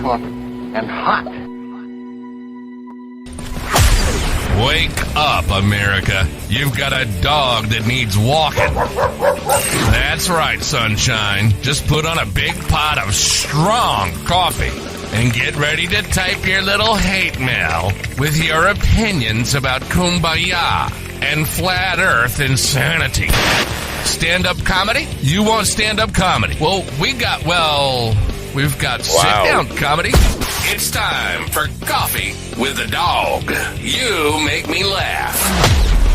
coffee and hot. Wake up, America. You've got a dog that needs walking. That's right, sunshine. Just put on a big pot of strong coffee and get ready to type your little hate mail with your opinions about kumbaya and flat earth insanity. Stand-up comedy? You want stand-up comedy? Well, we've got sit-down comedy. It's time for Coffee with the Dog. You make me laugh.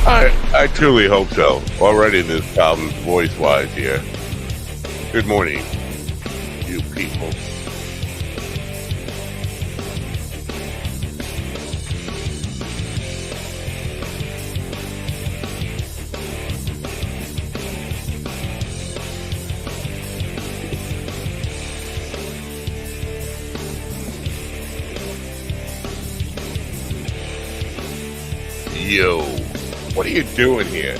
I truly hope so. Already there's problems voice-wise here. Good morning, you people. Yo, what are you doing here?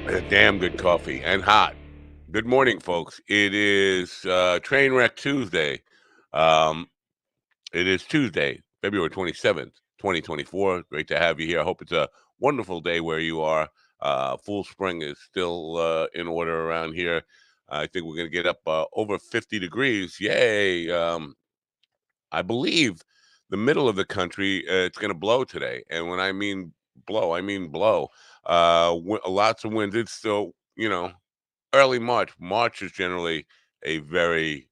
A damn good coffee and hot. Good morning, folks. It is Trainwreck Tuesday. It is Tuesday, February 27th, 2024. Great to have you here. I hope it's a wonderful day where you are. Full spring is still in order around here. I think we're going to get up over 50 degrees. Yay. I believe the middle of the country, it's going to blow today. And when I mean blow, I mean blow. Lots of winds. It's still, early March. March is generally a very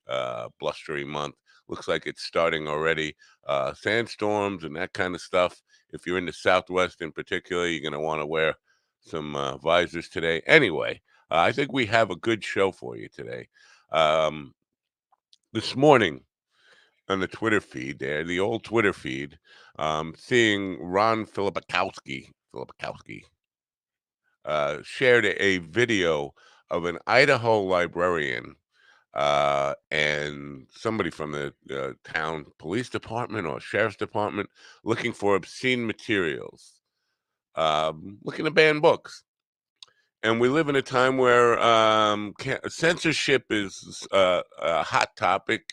blustery month. Looks like it's starting already. Sandstorms and that kind of stuff. If you're in the Southwest in particular, you're going to want to wear some visors today. Anyway, I think we have a good show for you today. This morning, on the Twitter feed there, the old Twitter feed, seeing Ron Filipakowski shared a video of an Idaho librarian and somebody from the town police department or sheriff's department looking for obscene materials, looking to ban books. And we live in a time where censorship is a hot topic.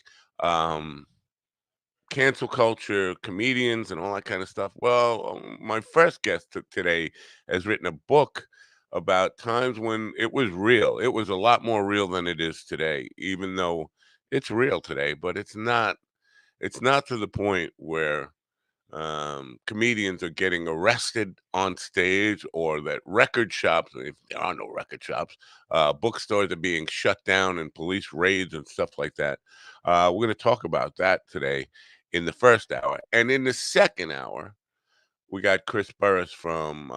Cancel culture, comedians, and all that kind of stuff. Well, my first guest today has written a book about times when it was real. It was a lot more real than it is today, even though it's real today, but it's not to the point where comedians are getting arrested on stage, or that record shops, if there are no record shops, bookstores are being shut down and police raids and stuff like that. We're going to talk about that today in the first hour. And in the second hour, we got Chris Burris from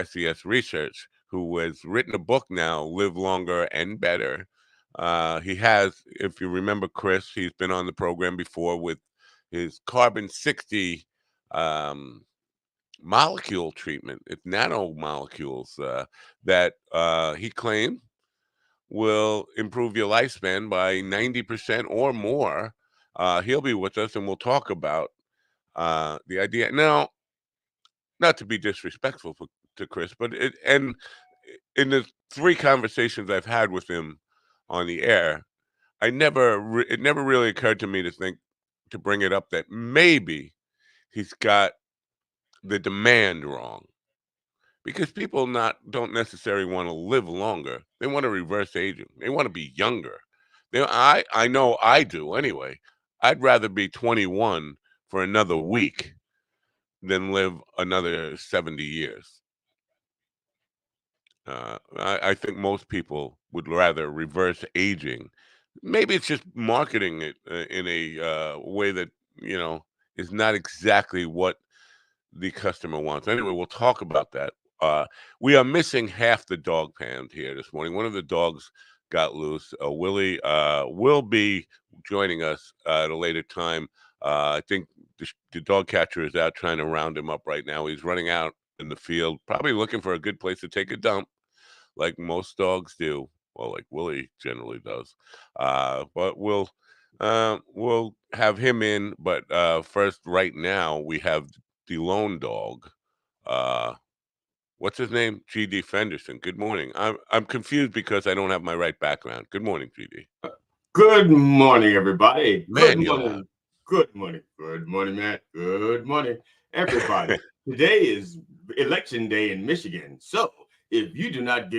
SES Research, who has written a book now, Live Longer and Better. He has, if you remember Chris, he's been on the program before with his carbon 60 molecule treatment. It's nanomolecules that he claimed will improve your lifespan by 90% or more. He'll be with us, and we'll talk about the idea. Now, not to be disrespectful to Chris, but in the three conversations I've had with him on the air, it never really occurred to me to bring it up that maybe he's got the demand wrong, because people don't necessarily want to live longer. They want to reverse aging. They want to be younger. I know I do anyway. I'd rather be 21 for another week than live another 70 years. I think most people would rather reverse aging. Maybe it's just marketing it in a way that, is not exactly what the customer wants. Anyway, we'll talk about that. We are missing half the dog pound here this morning. One of the dogs got loose. Willie will be joining us at a later time. I think the dog catcher is out trying to round him up right now. He's running out in the field, probably looking for a good place to take a dump, like most dogs do. Well, like Willie generally does. But we'll have him in. But first, right now, we have the lone dog what's his name? GD Fenderson. Good morning. I'm confused because I don't have my right background. Good morning, GD. Good morning, everybody. Good Man, you're loud. morning. Good morning. Good morning, Matt. Good morning, everybody. Today is election day in Michigan. So if you do not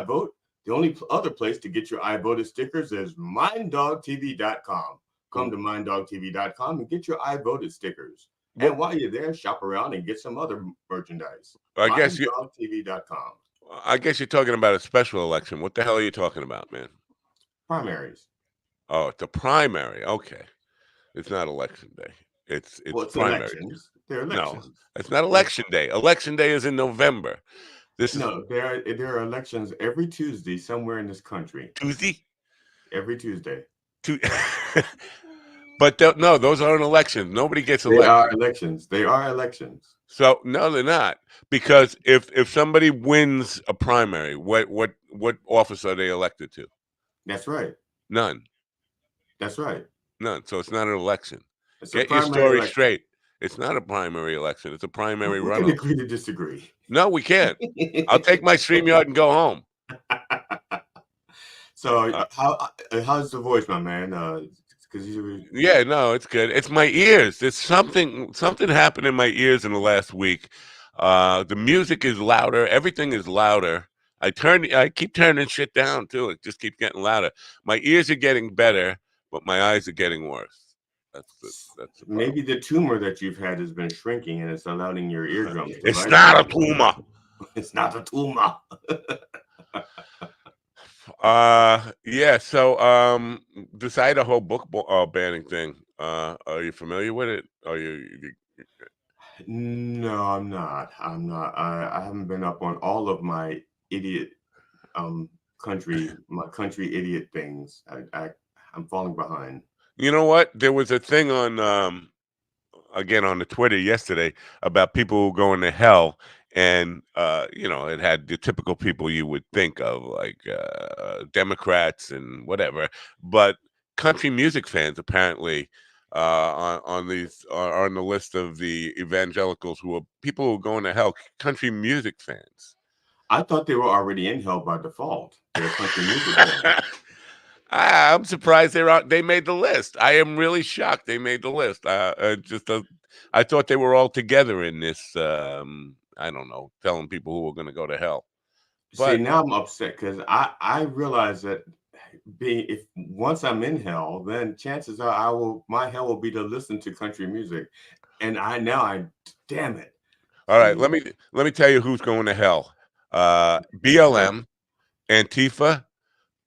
vote, the only other place to get your I voted stickers is minddogtv.com. Come to minddogtv.com and get your I voted stickers. What? And while you're there, shop around and get some other merchandise. I guess you. minddogtv.com. I guess you're talking about a special election. What the hell are you talking about, man? Primaries. Oh, it's a primary. Okay, it's not election day. It's Well, it's primary. elections. They're No, elections. it's not election day. Election day is in November. This is No, there are elections every Tuesday somewhere in this country. Tuesday. Every Tuesday. But no, those aren't elections. Nobody gets They are elected. elections. They are elections. So no, they're not. Because if somebody wins a primary, what office are they elected to? That's right. None. That's right. None. So it's not an election. It's a Get your primary story election. straight. It's not a primary election. It's a primary We can runoff. agree to disagree. No, we can't. I'll take my StreamYard and go home. So how's the voice, my man? Because Yeah, no, it's good. It's my ears. There's something happened in my ears in the last week. The music is louder. Everything is louder. I keep turning shit down too. It just keeps getting louder. My ears are getting better, but my eyes are getting worse. That's the problem. maybe the tumor that you've had has been shrinking and it's allowing your eardrums to It's vibrate. not a tumor. It's not a tumor. Yeah. So this Idaho book banning thing. Are you familiar with it? Are you? No, I'm not. I haven't been up on all of my idiot my country idiot things. I'm falling behind. You know what? There was a thing on again on the Twitter yesterday about people going to hell, and it had the typical people you would think of, like Democrats and whatever, but country music fans apparently on these are on the list of the evangelicals who are people who are going to hell. Country music fans. I thought they were already in hell by default. They're country music fans. I'm surprised they made the list. I am really shocked they made the list. I thought they were all together in this. I don't know, telling people who were going to go to hell. See, now I'm upset because I realize that if once I'm in hell, then chances are my hell will be to listen to country music, and damn it. All right, let me tell you who's going to hell. BLM, Antifa,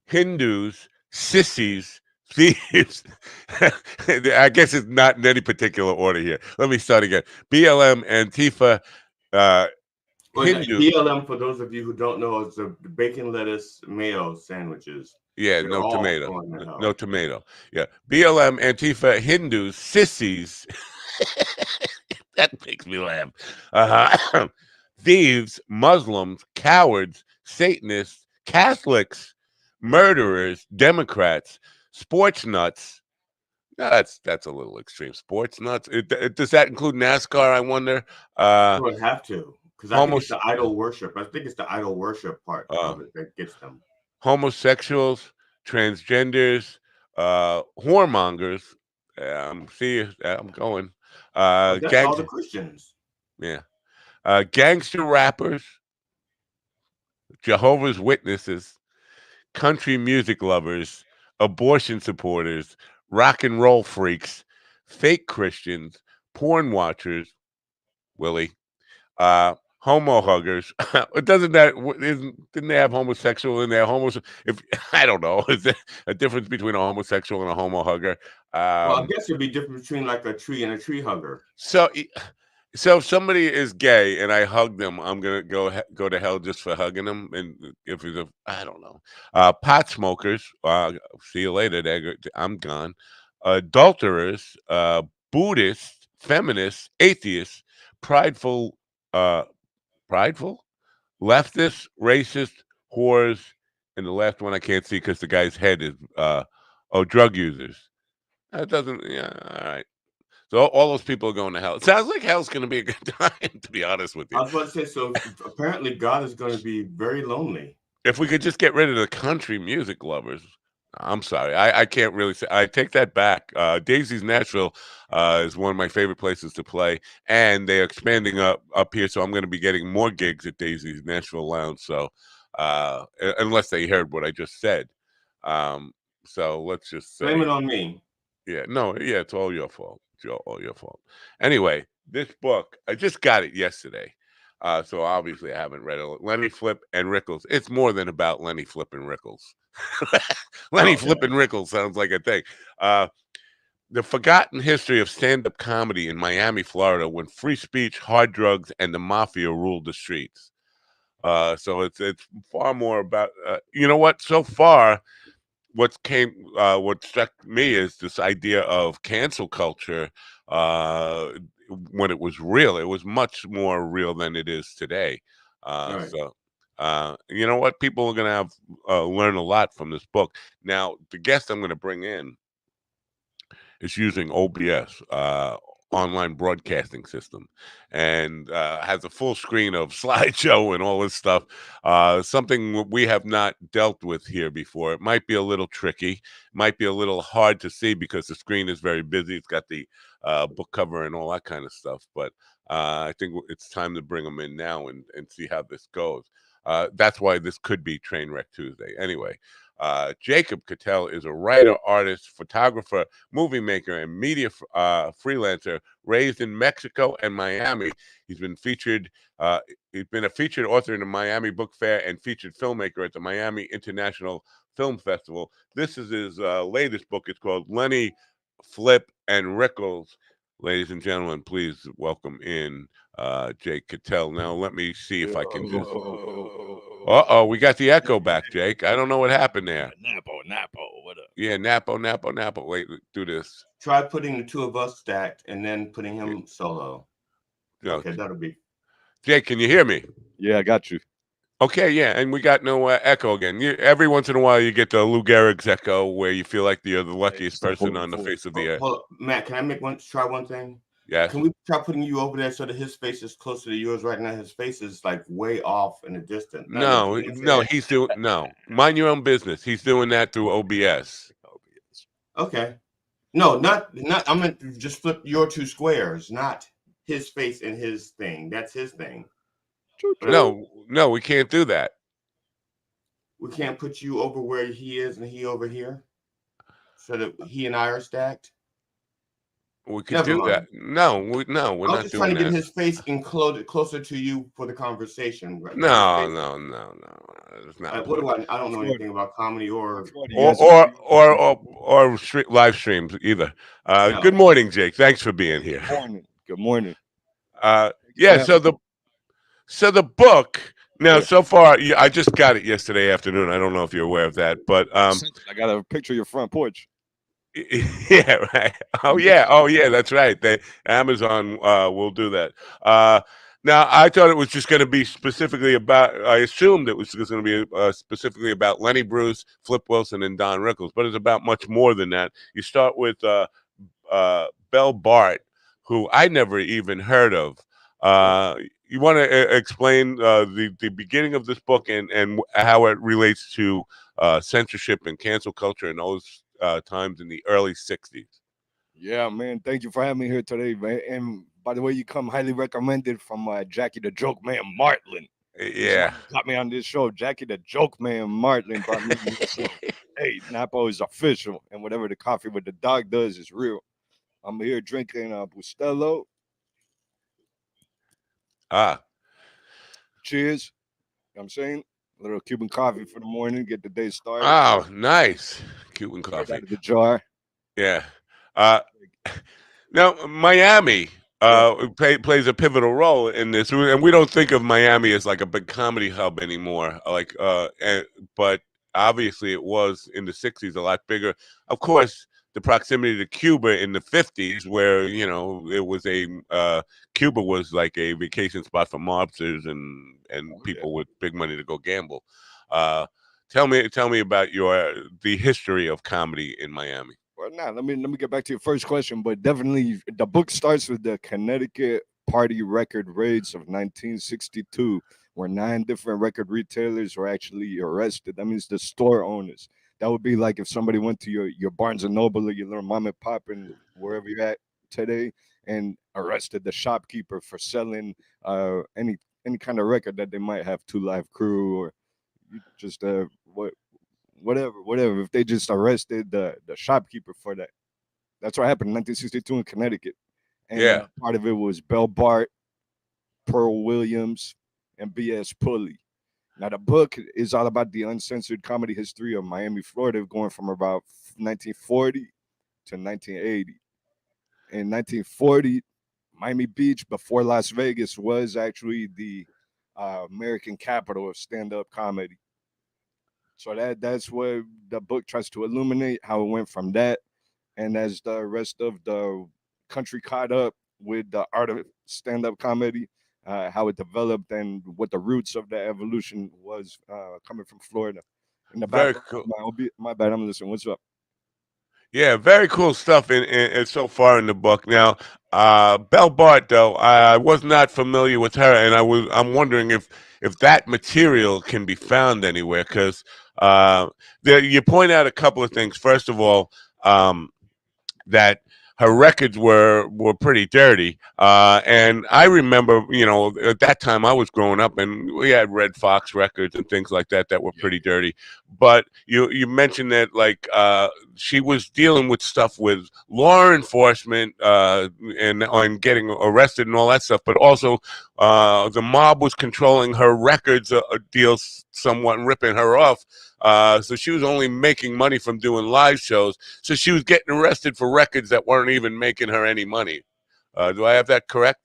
Hindus, sissies, thieves. I guess it's not in any particular order here. Let me start again. BLM, Antifa, Hindu. BLM, for those of you who don't know, is the bacon lettuce mayo sandwiches. Yeah, They're no all tomato. going to hell. No tomato. Yeah. BLM, Antifa, Hindus, sissies. That makes me laugh. Thieves, Muslims, cowards, Satanists, Catholics, murderers, Democrats, sports nuts. No, that's a little extreme. Sports nuts. Does that include NASCAR? I wonder. It would have to, because I think it's the idol worship. I think it's the idol worship part of it that gets them. Homosexuals, transgenders, whoremongers. See, I'm going. That's all the Christians. Yeah. Gangster rappers, Jehovah's Witnesses, country music lovers, abortion supporters, rock and roll freaks, fake Christians, porn watchers, Willie, homo huggers. Didn't they have homosexual in there? If I don't know, is there a difference between a homosexual and a homo hugger? Well, I guess it'd be different between like a tree and a tree hugger. So if somebody is gay and I hug them, I'm gonna go to hell just for hugging them. And if it's I don't know, pot smokers. See you later. I'm gone. Adulterers, Buddhists, feminists, atheists, prideful, leftists, racist, whores, and the last one I can't see because the guy's head is drug users. That doesn't. Yeah, all right. So all those people are going to hell. It sounds like hell's going to be a good time, to be honest with I you. was about to say, so apparently God is going to be very lonely. If we could just get rid of the country music lovers. I'm sorry. I can't really say. I take that back. Daisy's Nashville is one of my favorite places to play, and they're expanding up here, so I'm going to be getting more gigs at Daisy's Nashville Lounge. So, unless they heard what I just said, um, so let's just Blame it say, on me. yeah, no, yeah, it's all your fault. All your fault. Anyway, this book, I just got it yesterday. So obviously I haven't read it. Lenny Flip and Rickles. It's more than about Lenny Flip and Rickles. Lenny Oh, Flip and Rickles sounds like a thing. Uh, the forgotten history of stand-up comedy in Miami, Florida, when free speech, hard drugs, and the mafia ruled the streets. So it's far more about you know what? So far, what struck me is this idea of cancel culture uh when it was real. It was much more real than it is today. all right. So you know what, people are going to have learn a lot from this book. Now the guest I'm going to bring in is using OBS, online broadcasting system, and has a full screen of slideshow and all this stuff. Something we have not dealt with here before. It might be a little tricky, might be a little hard to see because the screen is very busy. It's got the book cover and all that kind of stuff. But I think it's time to bring them in now and see how this goes. That's why this could be Trainwreck Tuesday. Anyway, Jacob Cattell is a writer, artist, photographer, movie maker, and media freelancer raised in Mexico and Miami. He's been featured. Uh, he's been a featured author in the Miami Book Fair and featured filmmaker at the Miami International Film Festival. This is his latest book. It's called Lenny, Flip, and Rickles. Ladies and gentlemen, please welcome in Jake Cattell. Now, let me see if I can just. Uh-oh, we got the echo back, Jake. I don't know what happened there. Napo, what up? Yeah, Napo. Wait, do this. Try putting the two of us stacked and then putting Yeah. him solo. No, Okay, that'll be. Jake, can you hear me? Yeah, I got you. Okay, yeah, and we got no echo again. Every once in a while, you get the Lou Gehrig's echo, where you feel like you're the luckiest person on the face of the earth. Hold up. Matt, can I try one thing? Yes. Can we try putting you over there so that his face is closer to yours right now? His face is like way off in the distance. No, he's doing no. Mind your own business. He's doing that through OBS. Okay. No, not. I meant to just flip your two squares, not his face and his thing. That's his thing. No, we can't do that. We can't put you over where he is and he over here, so that he and I are stacked. We could do that. No, we're I was not just doing trying to that. get his face closer to you for the conversation. No. It's not. What do I don't know anything about comedy or Live streams either. No. Good morning, Jake. Thanks for being here. Good morning. Yeah. So the book. Now, so far, I just got it yesterday afternoon. I don't know if you're aware of that, but I got a picture of your front porch. yeah, right. Oh yeah, that's right. Amazon will do that. Now, I thought it was just going to be specifically about. I assumed it was just going to be specifically about Lenny Bruce, Flip Wilson, and Don Rickles, but it's about much more than that. You start with Belle Bart, who I never even heard of. You want to explain the beginning of this book and how it relates to censorship and cancel culture in those times in the early 60s. Yeah, man. Thank you for having me here today, man. And by the way, you come highly recommended from Jackie the Joke Man Martlin. Yeah. Got me on this show. Jackie the Joke Man Martlin brought me on this show. Hey, Napo is official. And whatever the coffee with the dog does is real. I'm here drinking Bustelo. Cheers. You know what I'm saying? A little Cuban coffee for the morning, get the day started. Oh, nice. Cuban coffee. Out of the jar. Yeah. Now, Miami plays a pivotal role in this, and we don't think of Miami as like a big comedy hub anymore. But obviously, it was in the 60s a lot bigger. Of course, the proximity to Cuba in the 50s, where it was Cuba was like a vacation spot for mobsters and people with big money to go gamble. Tell me about the history of comedy in Miami. Well, now let me get back to your first question, but definitely the book starts with the Connecticut Party record raids of 1962, where 9 different record retailers were actually arrested. That means the store owners. That would be like if somebody went to your Barnes and Noble or your little mom and pop and wherever you're at today and arrested the shopkeeper for selling any kind of record that they might have, Two Live Crew or you just whatever. If they just arrested the shopkeeper for that, that's what happened in 1962 in Connecticut, and Yeah, part of it was Bell Bart, Pearl Williams, and B.S. Pulley. Now the book is all about the uncensored comedy history of Miami, Florida, going from about 1940 to 1980. In 1940, Miami Beach, before Las Vegas, was actually the American capital of stand-up comedy. So that's where the book tries to illuminate how it went from that, and as the rest of the country caught up with the art of stand-up comedy, how it developed and what the roots of the evolution was coming from Florida. In the very background, cool. my bad, I'm listening. What's up? Yeah, very cool stuff in so far in the book. Now, Belle Bart, though, I was not familiar with her, and I'm wondering if that material can be found anywhere because you point out a couple of things. First of all, that her records were pretty dirty. And I remember, at that time I was growing up, and we had Red Fox records and things like that were pretty dirty. But you mentioned that she was dealing with stuff with law enforcement and on getting arrested and all that stuff. But also the mob was controlling her records deals somewhat and ripping her off. So she was only making money from doing live shows. So she was getting arrested for records that weren't even making her any money. Do I have that correct?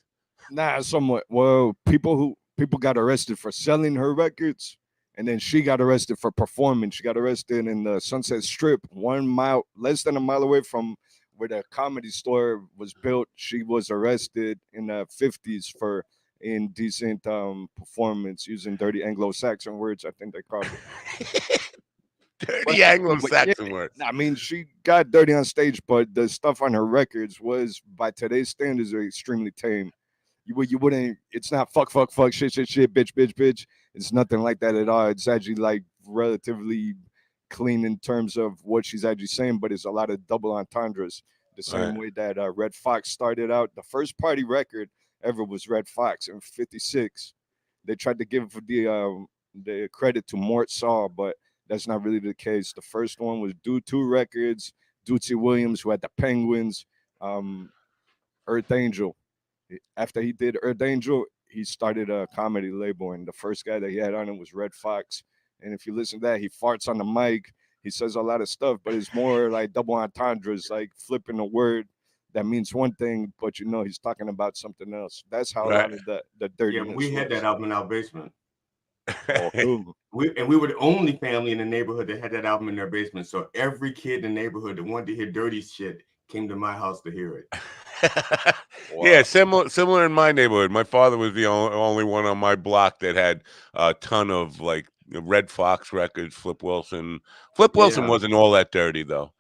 Nah, somewhat. Well, people got arrested for selling her records, and then she got arrested for performing. She got arrested in the Sunset Strip, 1 mile, less than a mile away from where the Comedy Store was built. She was arrested in the 50s for indecent performance using dirty Anglo-Saxon words. I think they called it. But, Dirty yeah, Anglo-Saxon words. I mean, she got dirty on stage, but the stuff on her records was, by today's standards, extremely tame. You wouldn't. It's not fuck shit bitch. It's nothing like that at all. It's actually like relatively clean in terms of what she's actually saying, but it's a lot of double entendres. The All same right. way that Red Fox started out. The first party record ever was Red Fox in '56. They tried to give the credit to Mort Saw, but that's not really the case. The first one was Do Two Records, Dootsy Williams, who had the Penguins, um, Earth Angel. After he did Earth Angel, he started a comedy label, and the first guy that he had on it was Red Fox. And if you listen to that, he farts on the mic. He says a lot of stuff, but it's more like double entendres, like flipping a word that means one thing, but he's talking about something else. That's how a Right. lot of the Yeah, dirtiness we had that was. album in our basement. Oh, cool. We were the only family in the neighborhood that had that album in their basement. So every kid in the neighborhood that wanted to hear dirty shit came to my house to hear it. Yeah, Wow. similar in my neighborhood. My father was the only one on my block that had a ton of like Red Fox records. Flip Wilson Yeah. wasn't all that dirty though.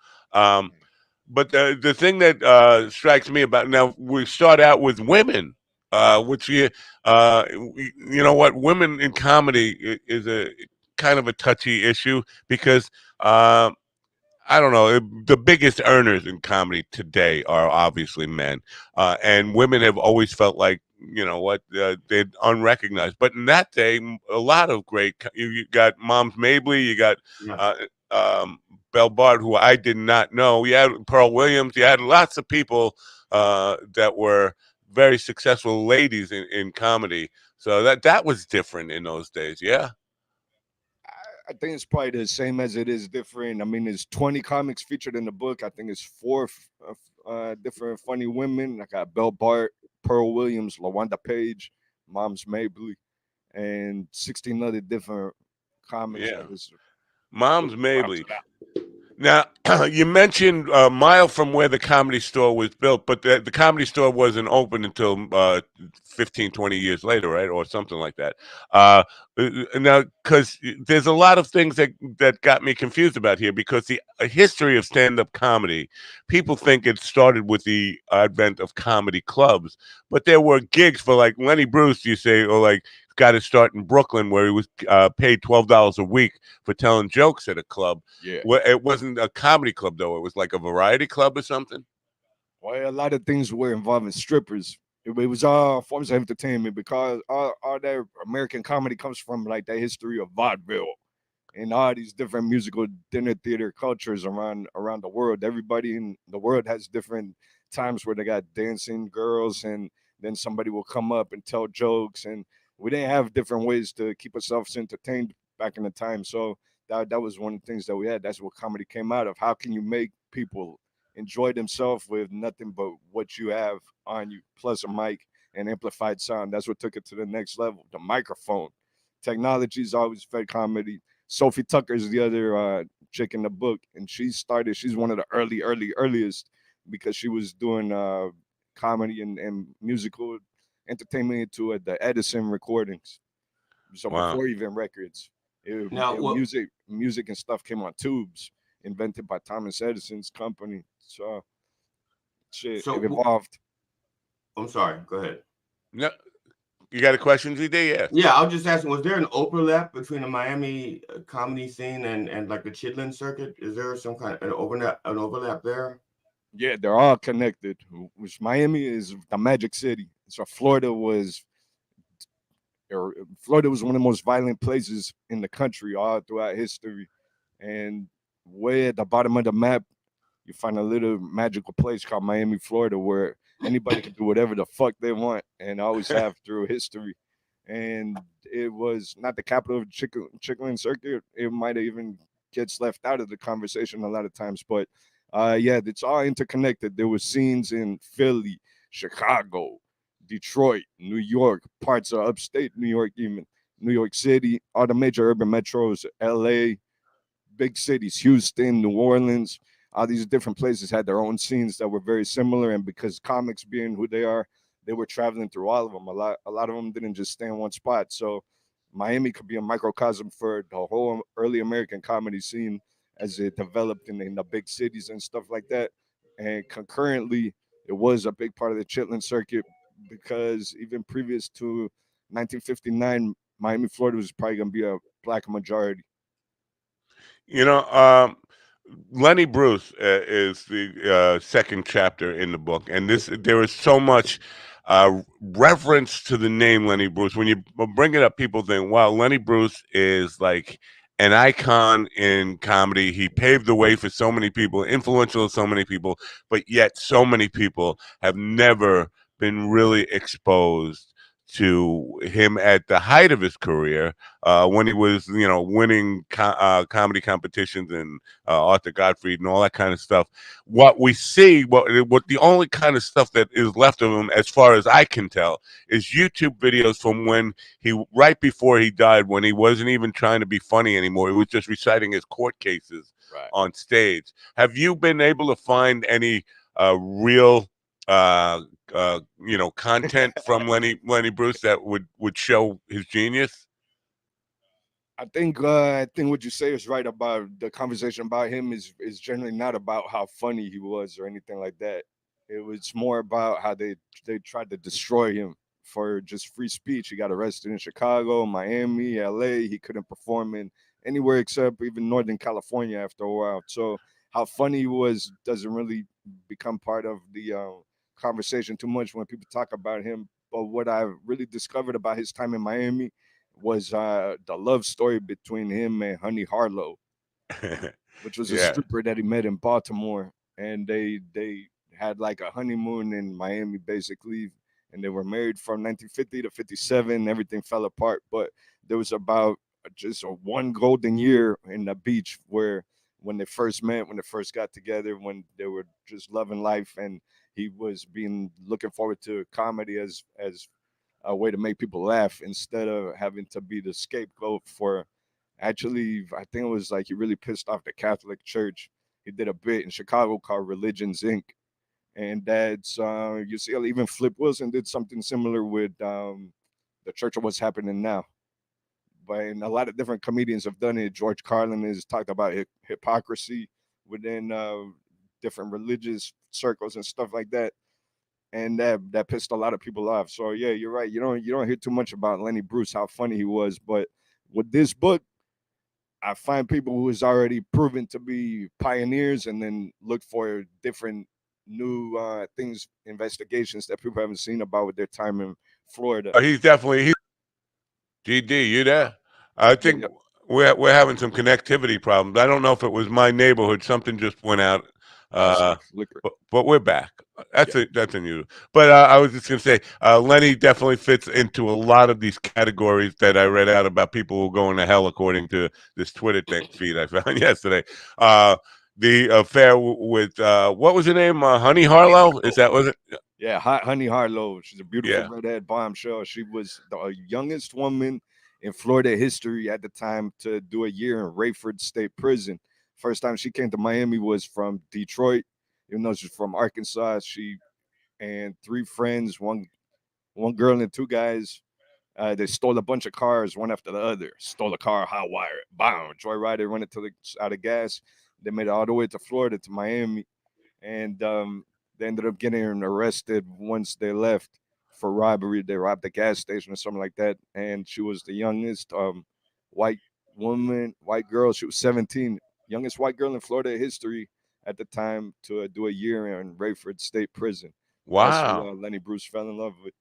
But the thing that strikes me about now, we start out with women, which you know what, women in comedy is a kind of a touchy issue because I don't know. The biggest earners in comedy today are obviously men, and women have always felt like they're unrecognized. But in that day, a lot of great. You got Moms Mabley, you got Yeah. uh, Belle Bard, who I did not know. You had Pearl Williams. You had lots of people that were very successful ladies in comedy. So that was different in those days. Yeah. I think it's probably the same as it is different. I mean, there's 20 comics featured in the book. I think it's four different funny women. I got Belle Bart, Pearl Williams, LaWanda Page, Moms Mabley, and 16 other different comics Yeah. that just Moms rounds Mabley. it out. Now, you mentioned a mile from where the Comedy Store was built, but the Comedy Store wasn't open until 15, 20 years later, right? Or something like that. Now, because there's a lot of things that got me confused about here, because the history of stand-up comedy, people think it started with the advent of comedy clubs, but there were gigs for, like, Lenny Bruce, you say, or like got his start in Brooklyn, where he was paid $12 a week for telling jokes at a club. Yeah. Well, it wasn't a comedy club though. It was like a variety club or something. Well, a lot of things were involving strippers. It was all forms of entertainment because all that American comedy comes from like the history of vaudeville and all these different musical dinner theater cultures around the world. Everybody in the world has different times where they got dancing girls, and then somebody will come up and tell jokes, and we didn't have different ways to keep ourselves entertained back in the time. So that was one of the things that we had. That's what comedy came out of. How can you make people enjoy themselves with nothing but what you have on you, plus a mic and amplified sound? That's what took it to the next level. The microphone. Technology's always fed comedy. Sophie Tucker is the other chick in the book, and she's one of the earliest because she was doing comedy and musical entertainment into the Edison recordings. So Wow. before even records, Now, what? music and stuff came on tubes, invented by Thomas Edison's company. So shit, So it evolved. I'm sorry. Go ahead. No, you got a question, ZD? Yes. Yeah, I was just asking, was there an overlap between the Miami comedy scene and like the Chitlin circuit? Is there some kind of an overlap there? Yeah, they're all connected. Which Miami is the Magic City. So Florida was one of the most violent places in the country all throughout history. And way at the bottom of the map, you find a little magical place called Miami, Florida, where anybody can do whatever the fuck they want and always have through history. And it was not the capital of Chicken Circuit. It might have even gets left out of the conversation a lot of times, but yeah, it's all interconnected. There were scenes in Philly, Chicago, Detroit, New York, parts of upstate New York, even New York City, all the major urban metros, LA, big cities, Houston, New Orleans, all these different places had their own scenes that were very similar. And because comics being who they are, they were traveling through all of them. A lot of them didn't just stay in one spot. So Miami could be a microcosm for the whole early American comedy scene as it developed in the big cities and stuff like that. And concurrently, it was a big part of the Chitlin circuit because even previous to 1959, Miami, Florida was probably going to be a black majority. You know, Lenny Bruce is the second chapter in the book, and there is so much reference to the name Lenny Bruce. When you bring it up, people think, "Wow, Lenny Bruce is like an icon in comedy. He paved the way for so many people, influential to so many people, but yet so many people have never been really exposed." To him at the height of his career, when he was, winning comedy competitions and Arthur Godfrey and all that kind of stuff. What we see, what the only kind of stuff that is left of him, as far as I can tell, is YouTube videos from when right before he died, when he wasn't even trying to be funny anymore. He was just reciting his court cases Right. on stage. Have you been able to find any real uh content from Lenny Bruce that would show his genius? I think what you say is right about the conversation about him is generally not about how funny he was or anything like that. It was more about how they tried to destroy him for just free speech. He got arrested in Chicago, Miami, LA. He couldn't perform in anywhere except even Northern California after a while. So how funny he was doesn't really become part of the conversation too much when people talk about him. But what I really discovered about his time in Miami was the love story between him and Honey Harlow, which was a Yeah. stripper that he met in Baltimore, and they had like a honeymoon in Miami basically, and they were married from 1950 to 57. Everything fell apart, but there was about just a one golden year in the beach where when they first met, when they first got together, when they were just loving life, and he was being looking forward to comedy as a way to make people laugh instead of having to be the scapegoat for. Actually, I think it was like he really pissed off the Catholic Church, he did a bit in Chicago called Religions Inc. And that's you see, even Flip Wilson did something similar with the Church of What's Happening Now. But and a lot of different comedians have done it. George Carlin has talked about hypocrisy within different religious circles and stuff like that, and that pissed a lot of people off. So yeah, you're right. You don't hear too much about Lenny Bruce, how funny he was, but with this book, I find people who is already proven to be pioneers, and then look for different new things, investigations that people haven't seen about with their time in Florida. He's definitely GD. You there? I Yeah, think yeah. we're having some connectivity problems. I don't know if it was my neighborhood. Something just went out. It's Uh, like flicker. but we're back. Yeah, That's unusual. But I was just gonna say, Lenny definitely fits into a lot of these categories that I read out about people who are going to hell, according to this Twitter feed I found yesterday. The affair with what was her name? Honey Honey Harlow? Is Harlow. that was it? Yeah, Honey Harlow. She's a beautiful Yeah. redhead bombshell. She was the youngest woman in Florida history at the time to do a year in Rayford State Prison. First time she came to Miami was from Detroit. Even though she's from Arkansas, she and three friends, one girl and two guys. They stole a bunch of cars, one after the other. Stole a car, hot wire it, bam, joyride, run it to the out of gas. They made it all the way to Florida, to Miami, and they ended up getting arrested once they left for robbery. They robbed a gas station or something like that, and she was the youngest white white girl. She was 17, youngest white girl in Florida history at the time to do a year in Rayford State Prison. That's who Wow. Lenny Bruce fell in love with.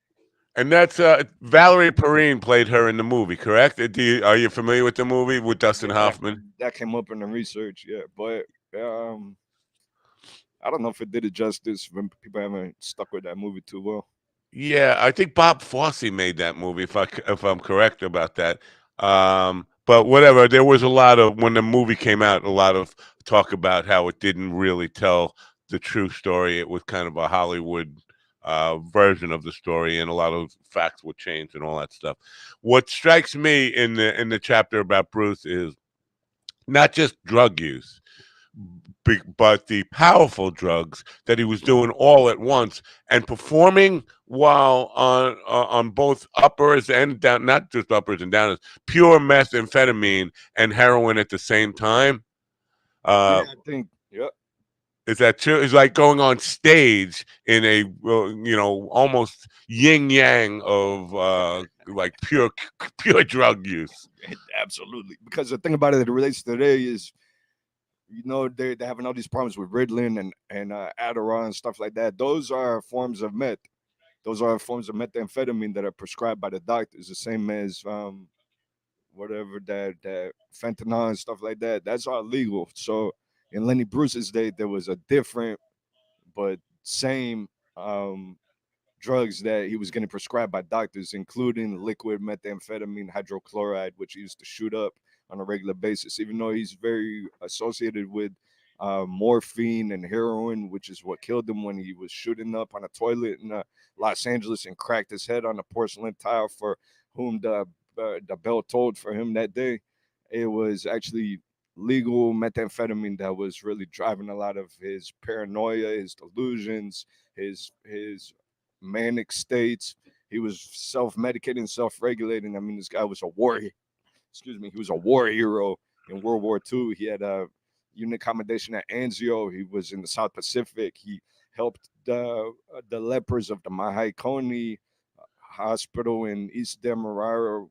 And that's Valerie Perrine played her in the movie, correct? Are you familiar with the movie with Dustin Yeah, that Hoffman? that came up in the research. Yeah, but um, I don't know if it did it justice when people haven't stuck with that movie too well. Yeah, I think Bob Fosse made that movie, if I'm correct about that. But whatever, there was a lot of when the movie came out, a lot of talk about how it didn't really tell the true story. It was kind of a Hollywood version of the story, and a lot of facts were changed and all that stuff. What strikes me in the chapter about Bruce is not just drug use, but the powerful drugs that he was doing all at once and performing while on both uppers and down, not just uppers and downers, pure methamphetamine and heroin at the same time. Yeah, Uh, I think. Yeah, is that true? It's like going on stage in a almost yin yang of like pure drug use. absolutely. Because the thing about it that relates to today is, they're having all these problems with Ritalin and Adderall and stuff like that. Those are forms of meth. Those are forms of methamphetamine that are prescribed by the doctors, the same as whatever that fentanyl and stuff like that. That's all legal. So in Lenny Bruce's day, there was a different but same um, drugs that he was getting prescribed by doctors, including liquid methamphetamine hydrochloride, which he used to shoot up on a regular basis. Even though he's very associated with morphine and heroin, which is what killed him when he was shooting up on a toilet in Los Angeles and cracked his head on a porcelain tile for whom the bell tolled for him that day. It was actually legal methamphetamine that was really driving a lot of his paranoia, his delusions, his manic states. He was self-medicating, self-regulating. I mean, this guy was a warrior. Excuse me. He was a war hero in World War II. He had a unit commendation at Anzio. He was in the South Pacific. He helped the lepers of the Mahaikoni hospital in East Demerara,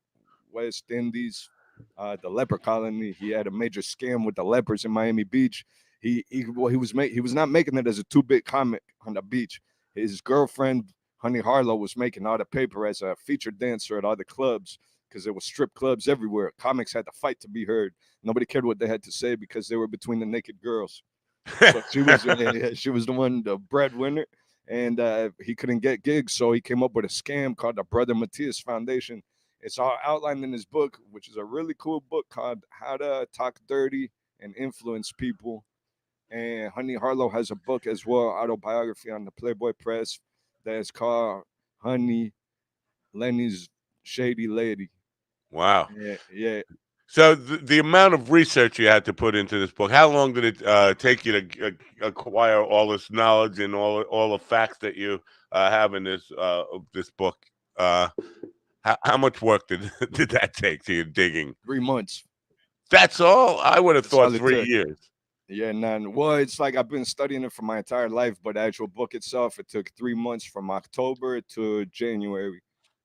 West Indies, the leper colony. He had a major scam with the lepers in Miami Beach. He was not making it as a 2-bit comic on the beach. His girlfriend Honey Harlow was making all the paper as a featured dancer at all the clubs because there were strip clubs everywhere. Comics had to fight to be heard. Nobody cared what they had to say because they were between the naked girls. So she was the one, the breadwinner, and he couldn't get gigs, so he came up with a scam called the Brother Matthias Foundation. It's all outlined in his book, which is a really cool book called How to Talk Dirty and Influence People. And Honey Harlow has a book as well, autobiography on the Playboy Press, that is called Honey Lenny's Shady Lady. Wow. Yeah, yeah. So the amount of research you had to put into this book, how long did it take you to acquire all this knowledge and all the facts that you have in this book? Uh, how much work did did that take to you digging? 3 months. That's all. I would have That's thought all it three took. years. Yeah, none. Well, it's like I've been studying it for my entire life, but the actual book itself, it took 3 months from October to January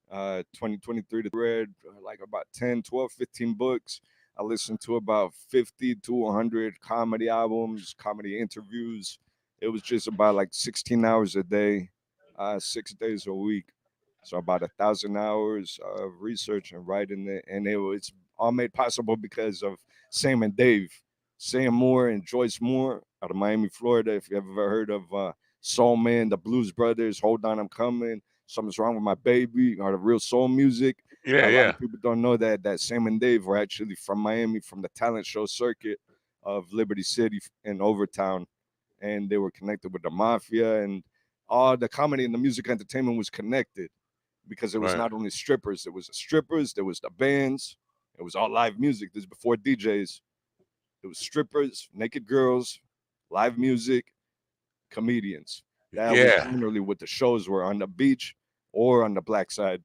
2023 to read like about 10, 12, 15 books. I listened to about 50 to 100 comedy albums, comedy interviews. It was just about like 16 hours a day, 6 days a week. So about 1,000 hours of research and writing it. And it was all made possible because of Sam and Dave. Sam Moore and Joyce Moore out of Miami, Florida. If you ever heard of Soul Man, the Blues Brothers, Hold On, I'm Coming, Something's Wrong with My Baby, or the real soul music. Yeah, A lot yeah. of people don't know that Sam and Dave were actually from Miami, from the talent show circuit of Liberty City in Overtown, and they were connected with the mafia, and all the comedy and the music entertainment was connected because it was Right. not only strippers, it was the strippers, there was the bands, it was all live music. This is before DJs. It was strippers, naked girls, live music, comedians. That was Yeah. generally what the shows were on the beach or on the black side.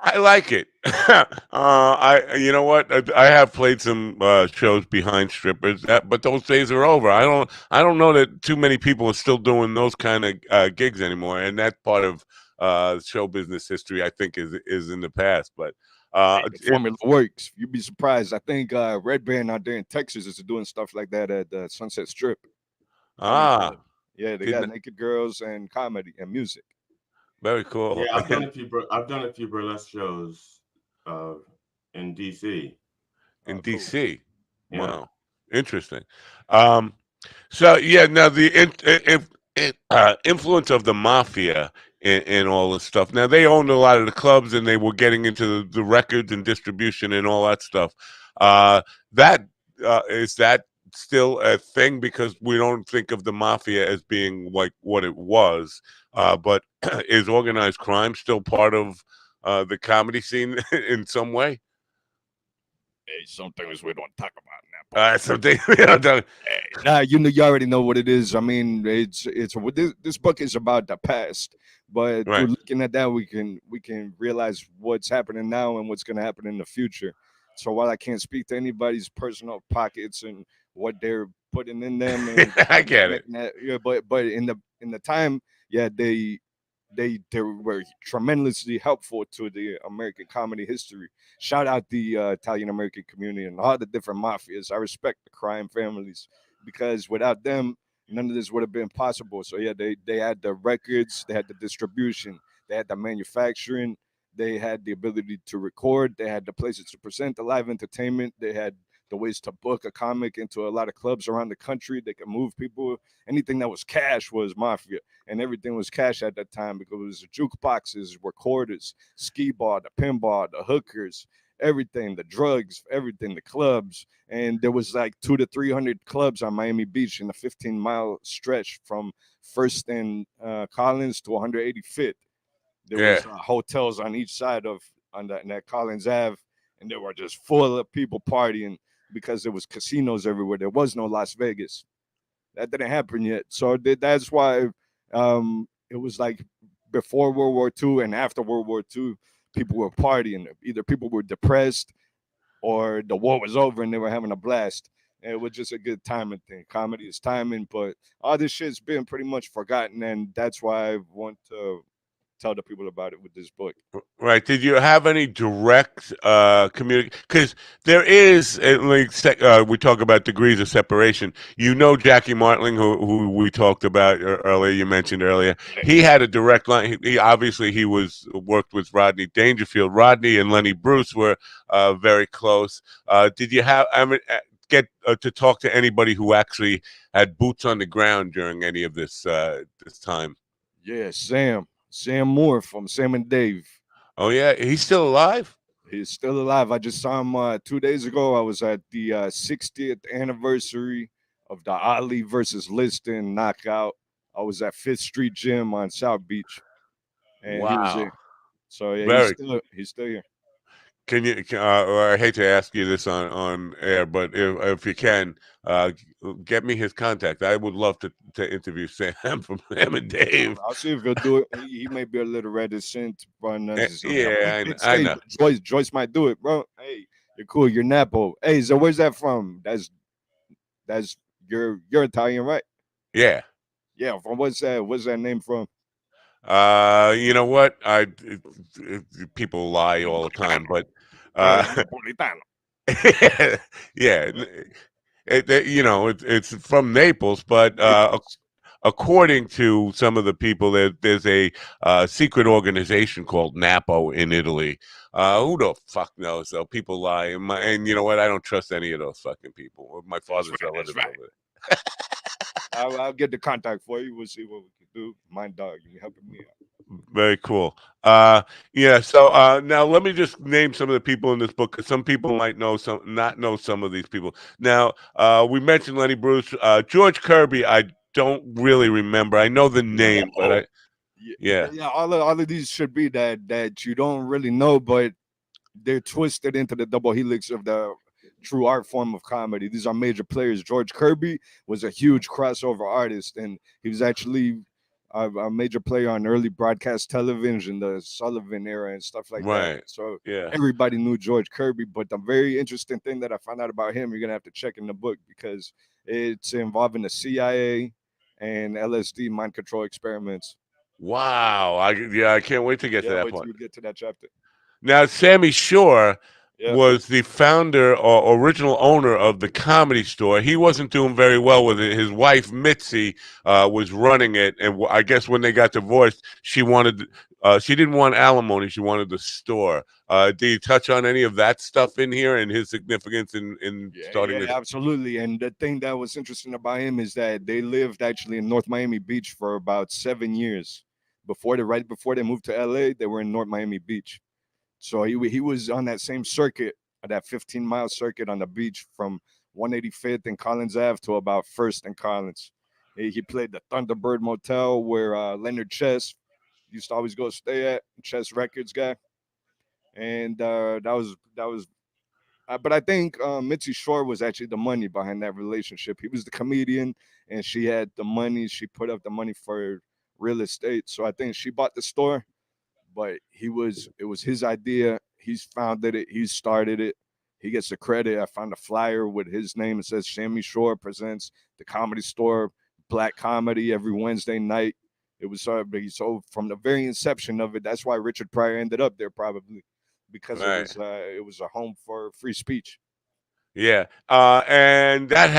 I like it. You know what? I have played some shows behind strippers, but those days are over. I don't know that too many people are still doing those kind of gigs anymore, and that part of show business history, I think, is in the past. But Hey, the formula works. You'd be surprised. I think Red Band out there in Texas is doing stuff like that at the Sunset Strip Comedy ah, Club. Yeah, they got didn't naked girls and comedy and music. very cool. Yeah, I've done a few burlesque shows uh, in DC. In Cool. DC. Yeah. Wow, interesting. Um, So yeah, now the influence of the mafia in all this stuff. Now they owned a lot of the clubs, and they were getting into the records and distribution and all that stuff. Uh, that is that still a thing, because we don't think of the mafia as being like what it was. But is organized crime still part of the comedy scene in some way? Hey, some things we don't talk about in that part. Something you know, Hey, nah, you already know what it is. I mean, it's this book is about the past, but through right. looking at that, we can realize what's happening now and what's going to happen in the future. So while I can't speak to anybody's personal pockets and what they're putting in them and I how they're get it. making that, yeah, but in the time, yeah, they were tremendously helpful to the American comedy history. Shout out the Italian American community and all the different mafias. I respect the crime families because without them, none of this would have been possible. So yeah, they had the records, they had the distribution, they had the manufacturing, they had the ability to record, they had the places to present the live entertainment, they had the ways to book a comic into a lot of clubs around the country. They could move people. Anything that was cash was mafia, and everything was cash at that time because it was jukeboxes, recorders, skee ball, the pinball, the hookers, everything, the drugs, everything, the clubs. And there was like 200 to 300 clubs on Miami Beach in a 15-mile stretch from First and Collins to 185th. There Yeah. was hotels on each side of on that Collins Ave, and they were just full of people partying because there was casinos everywhere. There was no Las Vegas. That didn't happen yet. So that's why it was like before World War II and after World War II, people were partying. Either people were depressed or the war was over and they were having a blast. And it was just a good timing thing. Comedy is timing, but all this shit's been pretty much forgotten, and that's why I want to tell the people about it with this book. Right. Did you have any direct community? Because there is, like, we talk about degrees of separation. You know, Jackie Martling, who we talked about earlier, you mentioned earlier, he had a direct line. He obviously he was worked with Rodney Dangerfield. Rodney and Lenny Bruce were very close. Did you have? I mean, get to talk to anybody who actually had boots on the ground during any of this time? Yeah, Sam Moore from Sam and Dave. Oh yeah, he's still alive. He's still alive. I just saw him 2 days ago. I was at the 60th anniversary of the Ali versus Liston knockout. I was at Fifth Street Gym on South Beach, and he was Wow. there. So yeah, Very. he's still here. Can you? Or I hate to ask you this on air, but if you can, uh, get me his contact. I would love to interview Sam from Sam and Dave. I'll see if he'll do it. He may be a little reticent, but Yeah, did I say know. Joyce might do it, bro. Hey, you're cool. You're Napo. Hey, so where's that from? That's you're Italian, right? Yeah. Yeah. From what's that name from? You know what? People lie all the time, but uh, Napolitano. yeah, you know, it's from Naples, but Naples. according to some of the people, there's a secret organization called Napo in Italy. Who the fuck knows? Though people lie, and you know what? I don't trust any of those fucking people. My That's father's right. That's relatives right. over there. I'll get the contact for you. We'll see what we can do. My dog, you helping me out. Very cool. Yeah. So now let me just name some of the people in this book, because some people might know some, not know some of these people. Now, we mentioned Lenny Bruce, George Kirby. I don't really remember. I know the name, but yeah, Yeah. All of these should be that you don't really know, but they're twisted into the double helix of the true art form of comedy. These are major players. George Kirby was a huge crossover artist, and he was actually a major player on early broadcast television, the Sullivan era, and stuff like that. right. So Yeah. everybody knew George Kirby. But the very interesting thing that I found out about him, you're gonna have to check in the book because it's involving the CIA and LSD mind control experiments. Wow. I can't wait to get to Yeah, that wait till point. we get to that chapter. Now, Sammy Shore Yeah. was the founder or original owner of the Comedy Store. He wasn't doing very well with it. His wife Mitzi was running it, and I guess when they got divorced, she didn't want alimony. She wanted the store. Do you touch on any of that stuff in here and his significance in starting Yeah, this? absolutely. And the thing that was interesting about him is that they lived actually in North Miami Beach for about 7 years. Right before they moved to LA, they were in North Miami Beach. So he was on that same circuit, that 15-mile circuit on the beach from 185th and Collins Ave to about First and Collins. He played the Thunderbird Motel where Leonard Chess used to always go stay at, Chess Records guy, and that was but I think Mitzi Shore was actually the money behind that relationship. He was the comedian, and she had the money. She put up the money for real estate. So I think she bought the store, but it was his idea. He's founded it. He started it. He gets the credit. I found a flyer with his name. It says Sammy Shore presents the Comedy Store, black comedy every Wednesday night. It was so from the very inception of it. That's why Richard Pryor ended up there probably because Right. it was a home for free speech. Yeah, and that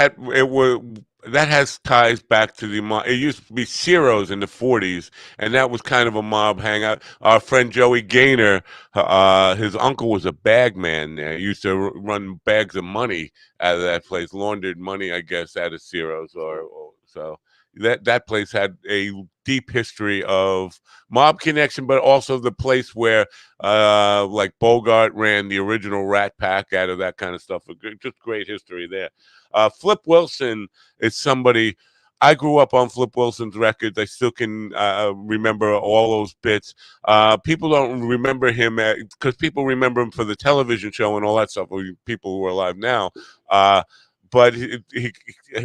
has ties back to the mob. It used to be Ciro's in the '40s, and that was kind of a mob hangout. Our friend Joey Gaynor, his uncle was a bag man there. He used to run bags of money out of that place, laundered money, I guess, out of Ciro's, or so. That place had a deep history of mob connection, but also the place where like Bogart ran the original Rat Pack out of that kind of stuff. Just great history there. Flip Wilson is somebody. I grew up on Flip Wilson's records. I still can remember all those bits. People don't remember him because people remember him for the television show and all that stuff. People who are alive now. But he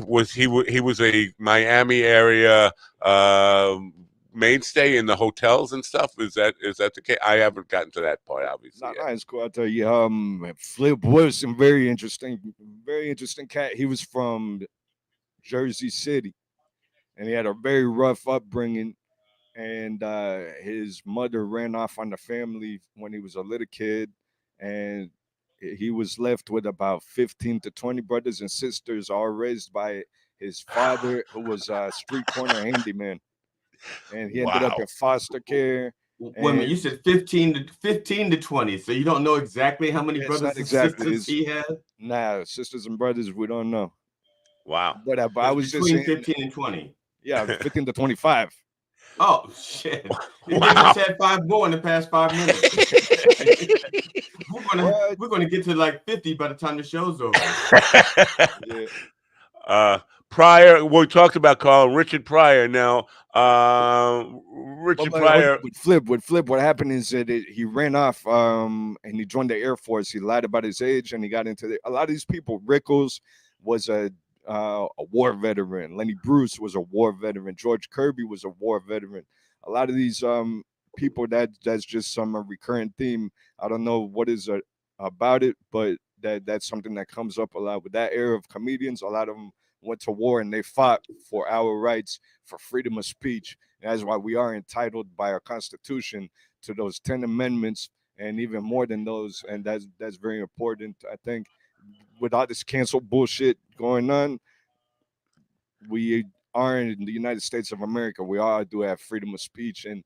was a Miami area mainstay in the hotels and stuff. Is that the case? I haven't gotten to that part, obviously. Not nice, cool. I tell you, Flip Wilson, very interesting cat. He was from Jersey City, and he had a very rough upbringing. And his mother ran off on the family when he was a little kid, and he was left with about 15 to 20 brothers and sisters, all raised by his father, who was a street corner handyman. And he ended up Wow. in foster care. Wait a minute, And you said 15 to 20, so you don't know exactly how many it's not brothers and exactly sisters his he had? sisters and brothers, we don't know. Wow. But I It's was just between saying, 15 and 20. yeah, 15 to 25. Oh shit! They Wow. just had 5 more in the past 5 minutes. What? We're gonna get to like 50 by the time the show's over. Yeah. Pryor, we talked about Carl Richard Pryor. Now, But Richard hold Pryor. on, with Flip, what happened is that he ran off and he joined the Air Force. He lied about his age and he got into a lot of these people. Rickles was a war veteran. Lenny Bruce was a war veteran. George Kirby was a war veteran. A lot of these people that's just some recurrent theme. I don't know what is about it, but that's something that comes up a lot with that era of comedians. A lot of them went to war and they fought for our rights, for freedom of speech. And that's why we are entitled by our Constitution to those 10 amendments and even more than those. And that's very important. I think with all this cancel bullshit going on, we are in the United States of America. We all do have freedom of speech, and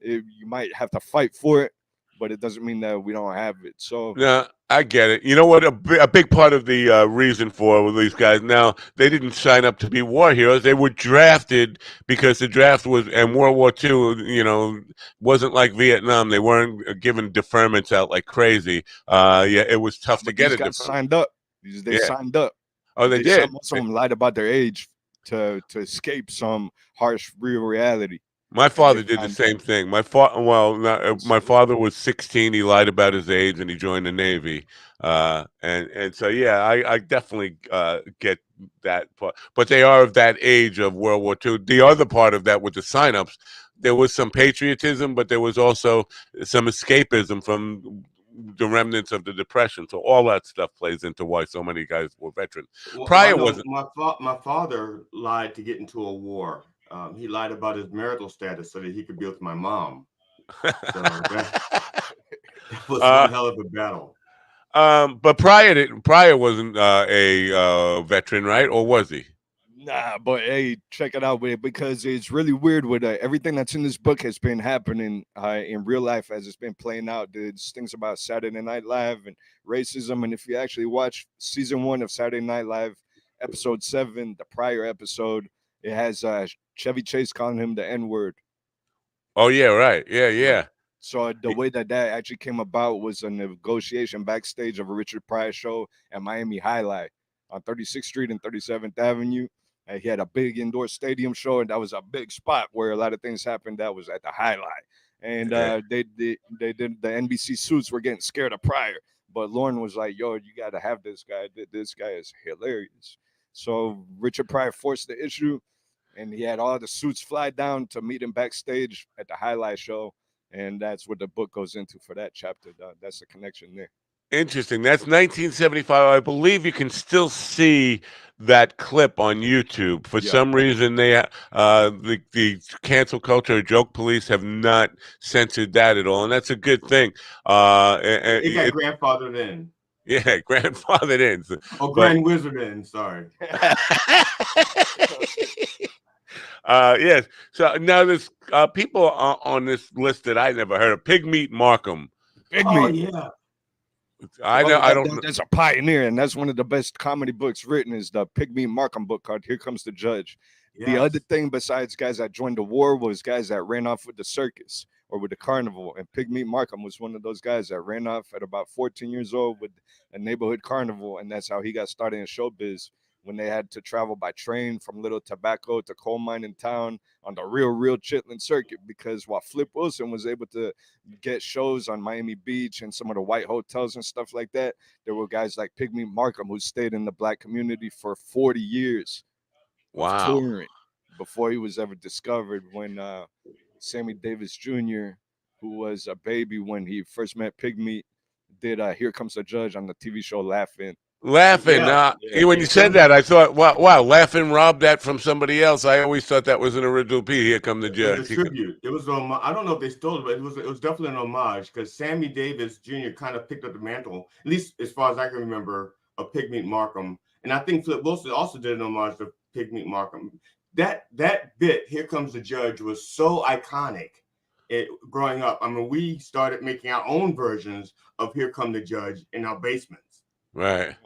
you might have to fight for it, but it doesn't mean that we don't have it. So No, I get it. You know what? A big part of the reason for these guys now, they didn't sign up to be war heroes. They were drafted because the draft was, and World War II, wasn't like Vietnam. They weren't given deferments out like crazy. Yeah, it was tough to but get these a guys deferment. signed up. They Yeah. signed up. Oh, they did. Most of them lied about their age to escape some harsh real reality. My And they father did the signed same up. thing. My father was 16. He lied about his age, and he joined the Navy. And so yeah, I definitely get that part. But they are of that age of World War II. The other part of that with the signups, there was some patriotism, but there was also some escapism from the remnants of the Depression. So all that stuff plays into why so many guys were veterans. Well, I Pryor know wasn't. my father lied to get into a war. He lied about his marital status so that he could be with my mom. So that was one uh, hell of a battle. But Pryor wasn't a veteran, right? Or was he? Nah, but hey, check it out with it because it's really weird with everything that's in this book has been happening in real life as it's been playing out. There's things about Saturday Night Live and racism, and if you actually watch season 1 of Saturday Night Live, episode 7, the prior episode, it has Chevy Chase calling him the N word. Oh yeah, right. Yeah, Right. yeah. So the way that actually came about was a negotiation backstage of a Richard Pryor show at Miami Highlight on 36th Street and 37th Avenue. And he had a big indoor stadium show, and that was a big spot where a lot of things happened. That was at the Highlight, and Yeah. they did the NBC suits were getting scared of Pryor, but Lauren was like, "Yo, you got to have this guy. This guy is hilarious." So Richard Pryor forced the issue, and he had all the suits fly down to meet him backstage at the Highlight show, and that's what the book goes into for that chapter. That's the connection there. Interesting. That's 1975. I believe you can still see that clip on YouTube. For Yeah, some reason, the cancel culture joke police have not censored that at all, and that's a good thing. It got grandfathered in. Yeah, grandfathered in. Oh, But grand wizard in. Sorry. yes. So now there's people on this list that I never heard of. Pigmeat Markham. Big Oh me. yeah. I know. Oh, I don't know. that's a pioneer, and that's one of the best comedy books written. Is the Pygmy Markham book called "Here Comes the Judge." The other Yes. thing, besides guys that joined the war, was guys that ran off with the circus or with the carnival. And Pygmy Markham was one of those guys that ran off at about 14 years old with a neighborhood carnival, and that's how he got started in showbiz. When they had to travel by train from Little Tobacco to coal mine in town on the real Chitlin circuit, because while Flip Wilson was able to get shows on Miami Beach and some of the white hotels and stuff like that, there were guys like Pygmy Markham who stayed in the black community for 40 years of Wow. touring before he was ever discovered. When Sammy Davis Jr., who was a baby when he first met Pygmy, did "Here Comes the Judge" on the TV show Laughing. Laughing. Yeah. Yeah. When you Here said comes. that, I thought, wow, Laughing robbed that from somebody else. I always thought that was an original piece. Here come the It was a judge. tribute. It was I don't know if they stole it, but it was definitely an homage because Sammy Davis Jr. kind of picked up the mantle, at least as far as I can remember, of Pigmeat Markham. And I think Flip Wilson also did an homage to Pigmeat Markham. That bit, "Here Comes the Judge," was so iconic. Growing up, I mean, we started making our own versions of "Here Come the Judge" in our basements. Right.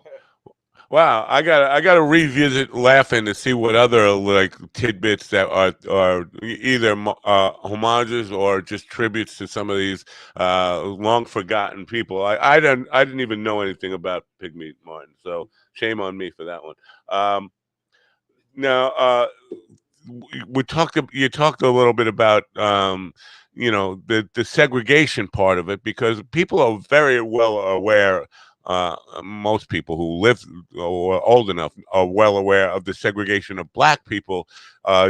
Wow, I gotta revisit Laughing to see what other like tidbits that are either homages or just tributes to some of these long forgotten people. I didn't even know anything about Pygmy Martin, so shame on me for that one. Um, Now, we talked. You talked a little bit about the segregation part of it, because people are very well aware. Most people who live or are old enough are well aware of the segregation of black people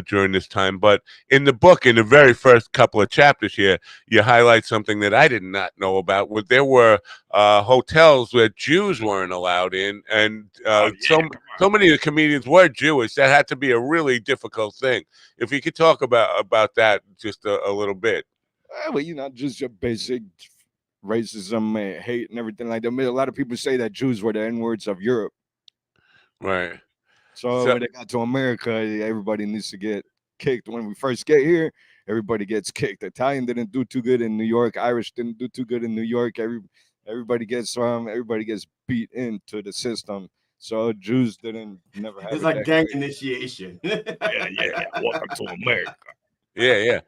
during this time. But in the book, in the very first couple of chapters here, you highlight something that I did not know about. Where there were hotels where Jews weren't allowed in, and Oh yeah, come so many of the comedians were Jewish. That had to be a really difficult thing. If you could talk about that just a little bit. well, just your basic racism and hate and everything like that. I mean, a lot of people say that Jews were the N words of Europe. Right. So So when they got to America, everybody needs to get kicked. When we first get here, everybody gets kicked. Italian didn't do too good in New York. Irish didn't do too good in New York. Everybody gets beat into the system. So Jews didn't never have It's it like that gang great. initiation. Yeah, yeah, yeah. Welcome to America. yeah, yeah.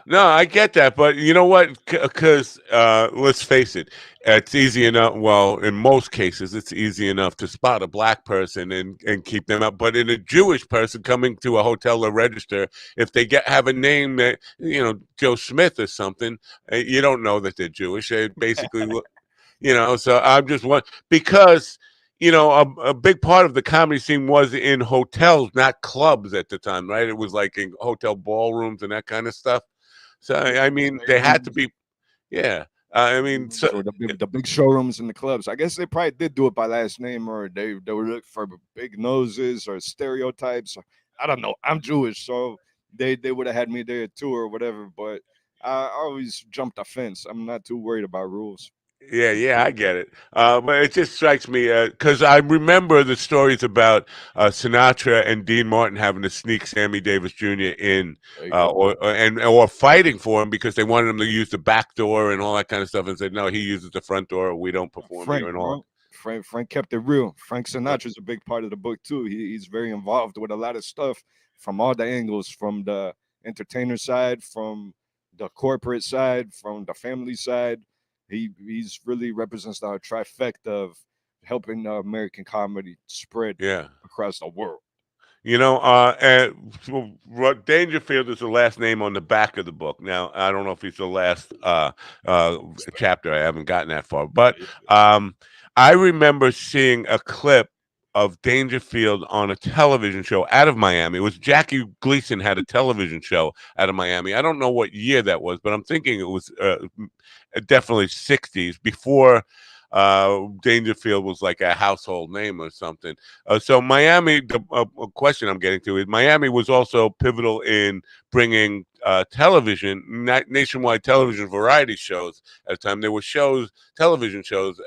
No, I get that, but you know what? Because let's face it, it's easy enough. Well, in most cases, it's easy enough to spot a black person and keep them up. But in a Jewish person coming to a hotel to register, if they have a name that Joe Smith or something, you don't know that they're Jewish. They basically look, So I'm just one because. A big part of the comedy scene was in hotels, not clubs at the time, right? It was like in hotel ballrooms and that kind of stuff. So Yeah, I mean, they had to staterooms. be, yeah. I mean, so Staterooms or the big showrooms in the clubs. I guess they probably did do it by last name, or they were looking for big noses or stereotypes. I don't know. I'm Jewish, so they would have had me there too or whatever. But I always jumped the fence. I'm not too worried about rules. yeah, yeah, I get it. But it just strikes me because I remember the stories about Sinatra and Dean Martin having to sneak Sammy Davis Jr. in, There you go. or fighting for him because they wanted him to use the back door and all that kind of stuff, and said no, he uses the front door. We don't perform here Frank, and all. bro. Frank kept it real. Frank Uh, Sinatra's a big part of the book too. He's very involved with a lot of stuff from all the angles, from the entertainer side, from the corporate side, from the family side. He's really represents the trifecta of helping American comedy spread yeah. across the world. And Dangerfield is the last name on the back of the book. Now, I don't know if he's the last uh, chapter. I haven't gotten that far, but um, I remember seeing a clip of Dangerfield on a television show out of Miami. It was Jackie Gleason had a television show out of Miami. I don't know what year that was, but I'm thinking it was definitely 60s before Dangerfield was like a household name or something. So Miami, the question I'm getting to is Miami was also pivotal in bringing television, nationwide television variety shows at the time. There were television shows,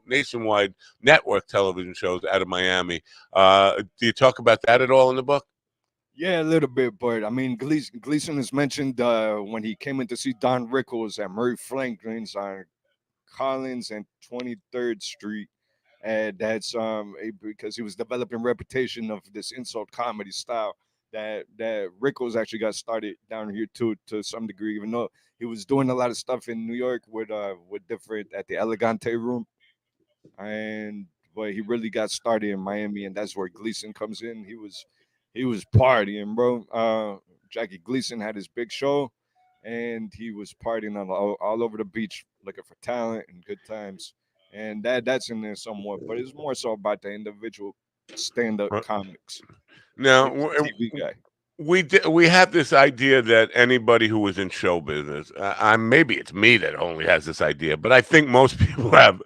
nationwide network television shows out of Miami. Do you talk about that at all in the book? Yeah, a little bit, but I mean, Gleason is mentioned when he came in to see Don Rickles at Murray Franklin's on Collins and 23rd Street. And that's because he was developing reputation of this insult comedy style that Rickles actually got started down here too to some degree, even though he was doing a lot of stuff in New York with different at the Elegante room, and but he really got started in Miami, and that's where Gleason comes in. He was partying, bro. Jackie Gleason had his big show, and he was partying all over the beach, looking for talent and good times. And that's in there somewhat, but it's more so about the individual stand-up comics. Now, He was a TV guy. we have this idea that anybody who was in show business, maybe it's me that only has this idea, but I think most people have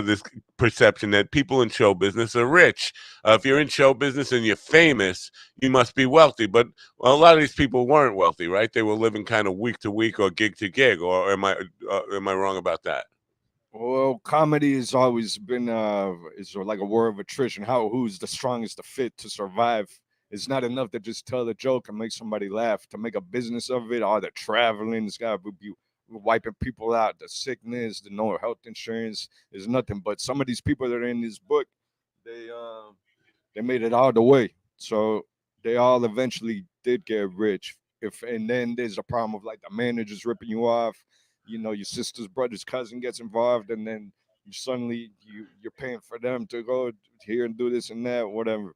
this perception that people in show business are rich. If you're in show business and you're famous, you must be wealthy. But a lot of these people weren't wealthy, right? They were living kind of week to week or gig to gig. Or am I wrong about that? Well, comedy has always been is like a war of attrition. Who's the strongest to fit to survive? It's not enough to just tell a joke and make somebody laugh. To make a business of it, all the traveling, it's got to be wiping people out. The sickness, the no health insurance is nothing. But some of these people that are in this book, they uh, they made it all the way. So they all eventually did get rich. If and then there's a problem of like the managers ripping you off, your sister's brother's cousin gets involved, and then you're paying for them to go here and do this and that, whatever.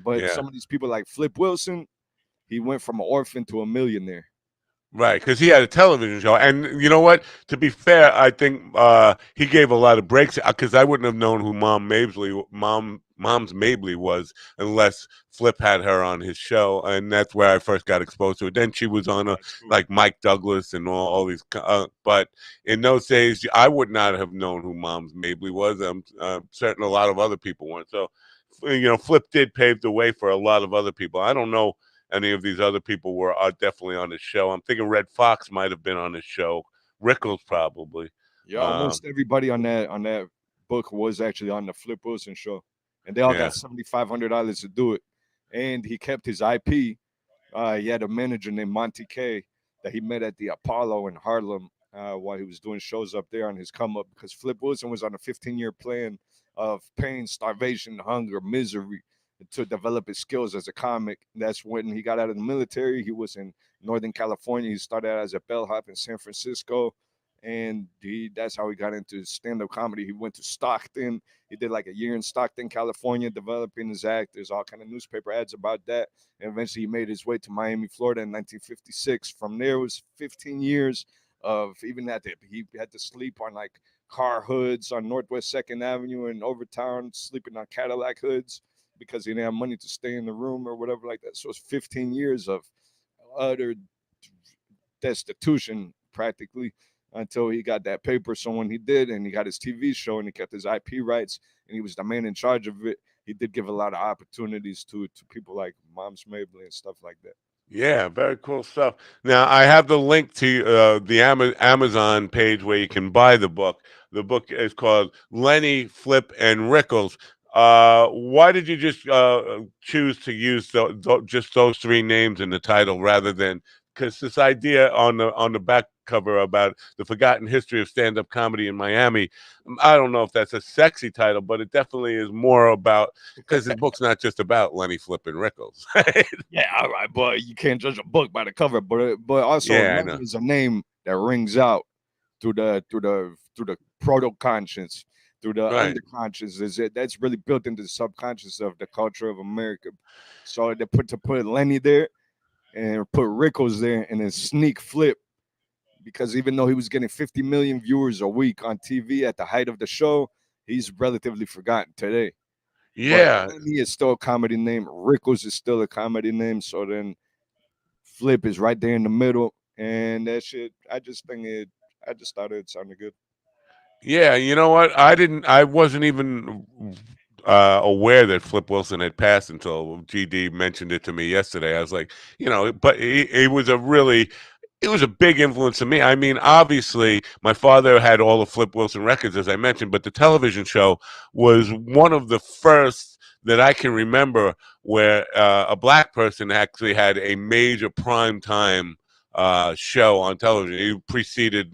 But Yeah. some of these people like Flip Wilson, he went from an orphan to a millionaire. Right, because he had a television show, and you know what? To be fair, I think he gave a lot of breaks because I wouldn't have known who Mom's Mabley was unless Flip had her on his show, and that's where I first got exposed to it. Then she was on That's cool. like Mike Douglas and all these, but in those days, I would not have known who Mom's Mabley was. I'm certain a lot of other people weren't. So, Flip did pave the way for a lot of other people. I don't know any of these other people are definitely on his show. I'm thinking Red Fox might have been on his show. Rickles probably. Yeah, Um, almost everybody on that book was actually on the Flip Wilson show, and they all yeah. got $7,500 to do it. And he kept his IP. He had a manager named Monty K that he met at the Apollo in Harlem while he was doing shows up there on his come up because Flip Wilson was on a 15-year plan of pain, starvation, hunger, misery to develop his skills as a comic. That's when he got out of the military. He was in Northern California. He started out as a bellhop in San Francisco. And that's how he got into stand-up comedy. He went to Stockton. He did like a year in Stockton, California, developing his act. There's all kind of newspaper ads about that. And eventually he made his way to Miami, Florida in 1956. From there, it was 15 years of even at he had to sleep on like car hoods on Northwest 2nd Avenue in Overtown, sleeping on Cadillac hoods because he didn't have money to stay in the room or whatever like that. So it's 15 years of utter destitution practically until he got that paper. So when he did, and he got his TV show and he kept his IP rights and he was the man in charge of it, he did give a lot of opportunities to people like Mom's Mabley and stuff like that. Yeah, very cool stuff. Now, I have the link to the Amazon page where you can buy the book. The book is called Lenny, Flip, and Rickles. Why did you just choose to use just those three names in the title rather than because this idea on the back cover about the forgotten history of stand-up comedy in Miami, I don't know if that's a sexy title, but it definitely is more about because the book's not just about Lenny, Flip, and Rickles. Yeah, all right, but you can't judge a book by the cover. But also Yeah, I Lenny know. is a name that rings out through the proto conscience, through the Right. underconscious. Is it that's really built into the subconscious of the culture of America. So they put Lenny there and put Rickles there and then sneak Flip because even though he was getting 50 million viewers a week on TV at the height of the show, he's relatively forgotten today. But Yeah. Lenny is still a comedy name. Rickles is still a comedy name. So then Flip is right there in the middle, and that shit. I just thought it sounded good. Yeah, you know what? I wasn't even aware that Flip Wilson had passed until GD mentioned it to me yesterday. I was like, but he was it was a big influence on me. I mean, obviously, my father had all the Flip Wilson records, as I mentioned, but the television show was one of the first that I can remember where a black person actually had a major prime time show on television. He preceded,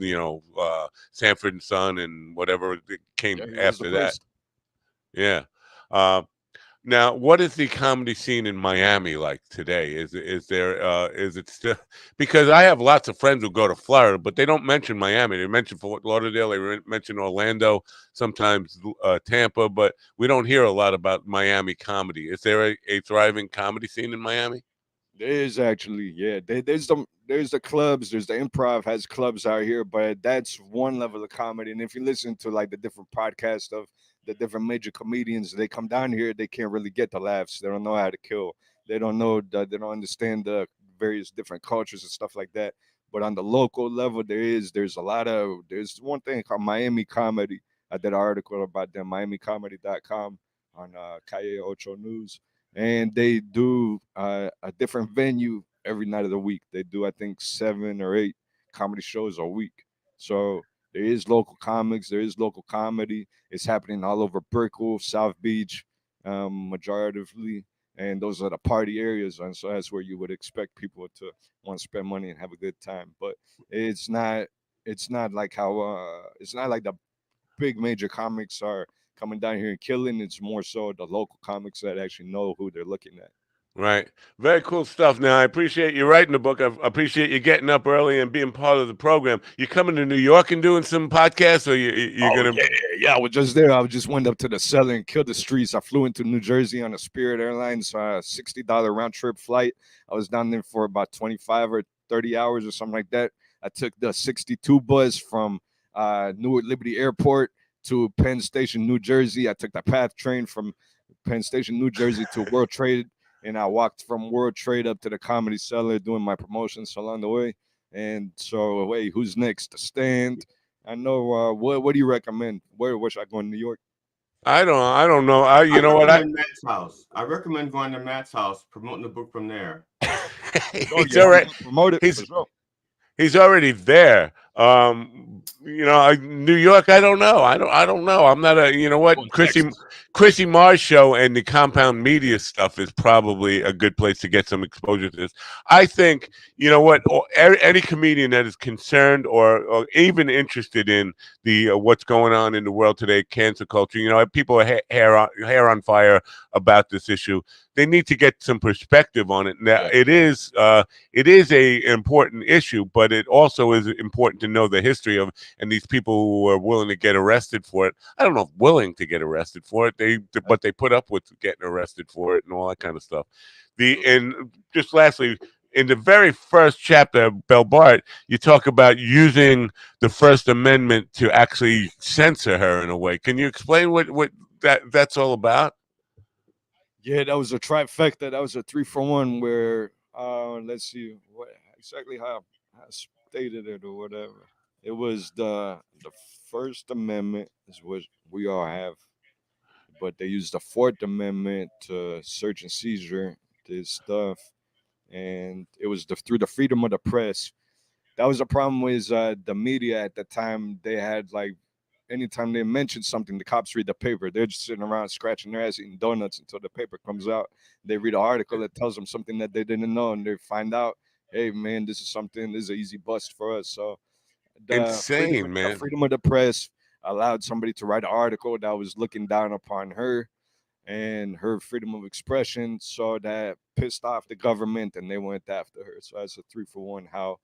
Sanford and Son and whatever came Yeah, he was the after that. first. Yeah. Uh, Now, what is the comedy scene in Miami like today? Is it still because I have lots of friends who go to Florida, but they don't mention Miami. They mention Fort Lauderdale, mention Orlando, sometimes Tampa, but we don't hear a lot about Miami comedy. Is there a thriving comedy scene in Miami? There is actually, yeah. There's the clubs. There's the improv has clubs out here, but that's one level of comedy. And if you listen to like the different podcasts of the different major comedians, they come down here. They can't really get the laughs. They don't know how to kill. They don't know. They don't understand the various different cultures and stuff like that. But on the local level, there's a lot of there's one thing called Miami comedy. I did an article about them, MiamiComedy.com on Calle Ocho News, and they do a different venue every night of the week. They do, I think, 7 or 8 comedy shows a week. So there is local comics, there is local comedy. It's happening all over Brickell, South Beach, majoritively, and those are the party areas, and so that's where you would expect people to want to spend money and have a good time. But it's not. It's not like how. It's not like the big major comics are coming down here and killing. It's more so the local comics that actually know who they're looking at. Right. Very cool stuff. Now, I appreciate you writing the book. I appreciate you getting up early and being part of the program. You coming to New York and doing some podcasts, or you're Oh gonna? yeah. I was just there. I just went up to the cellar and killed the streets. I flew into New Jersey on a Spirit Airlines $60 round trip flight. I was down there for about 25 or 30 hours or something like that. I took the 62 bus from Newark Liberty Airport to Penn Station, New Jersey. I took the PATH train from Penn Station, New Jersey to World Trade, and I walked from World Trade up to the Comedy Cellar doing my promotions along the way. And so, wait, who's next? The Stand. I know. What do you recommend? Where should I go in New York? I don't know. I You know what? recommend Matt's house. I recommend going to Matt's house, promoting the book from there. Oh He's yeah, I'm already gonna promote it for he's sure. he's already there. New York. I don't know. I don't know. I'm not a. You know what? Well, Texas. Chrissy Mars show and the Compound Media stuff is probably a good place to get some exposure to this. I think you know what. Any comedian that is concerned or even interested in the what's going on in the world today, cancer culture. You know, people are hair on fire about this issue. They need to get some perspective on it. Now, Yeah. it is a important issue, but it also is important to know the history of and these people who are willing to get arrested for it. I don't know if willing to get arrested for it. But they put up with getting arrested for it and all that kind of stuff. And just lastly, in the very first chapter of Bell Bart, you talk about using the First Amendment to actually censor her in a way. Can you explain what that's all about? Yeah, that was a trifecta. That was a 3-for-1 where let's see what exactly how I stated it or whatever. It was the First Amendment is what we all have, but they used the Fourth Amendment to search and seizure this stuff, and it was through the freedom of the press. That was the problem with the media at the time. They had like anytime they mention something, the cops read the paper. They're just sitting around scratching their ass eating donuts until the paper comes out. They read an article that tells them something that they didn't know, and they find out, hey man, this is something. This is an easy bust for us. So Insane, the man. freedom of the press allowed somebody to write an article that was looking down upon her and her freedom of expression. So that pissed off the government, and they went after her. So that's a 3-for-1. How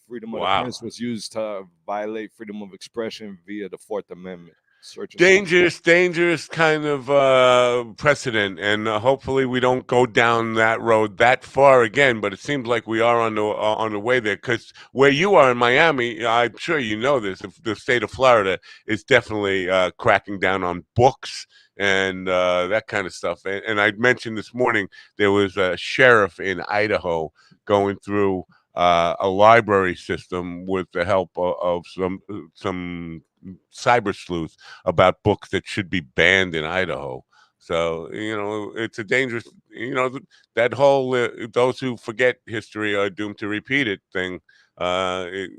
freedom of the Wow. press was used to violate freedom of expression via the Fourth Amendment. Search and seizure. Dangerous kind of precedent, and hopefully we don't go down that road that far again. But it seems like we are on the way there. Because where you are in Miami, I'm sure you know this. If the state of Florida is definitely cracking down on books and that kind of stuff. And I mentioned this morning there was a sheriff in Idaho going through a library system with the help of some cyber sleuths about books that should be banned in Idaho. So it's a dangerous. That whole those who forget history are doomed to repeat it thing. Uh, it,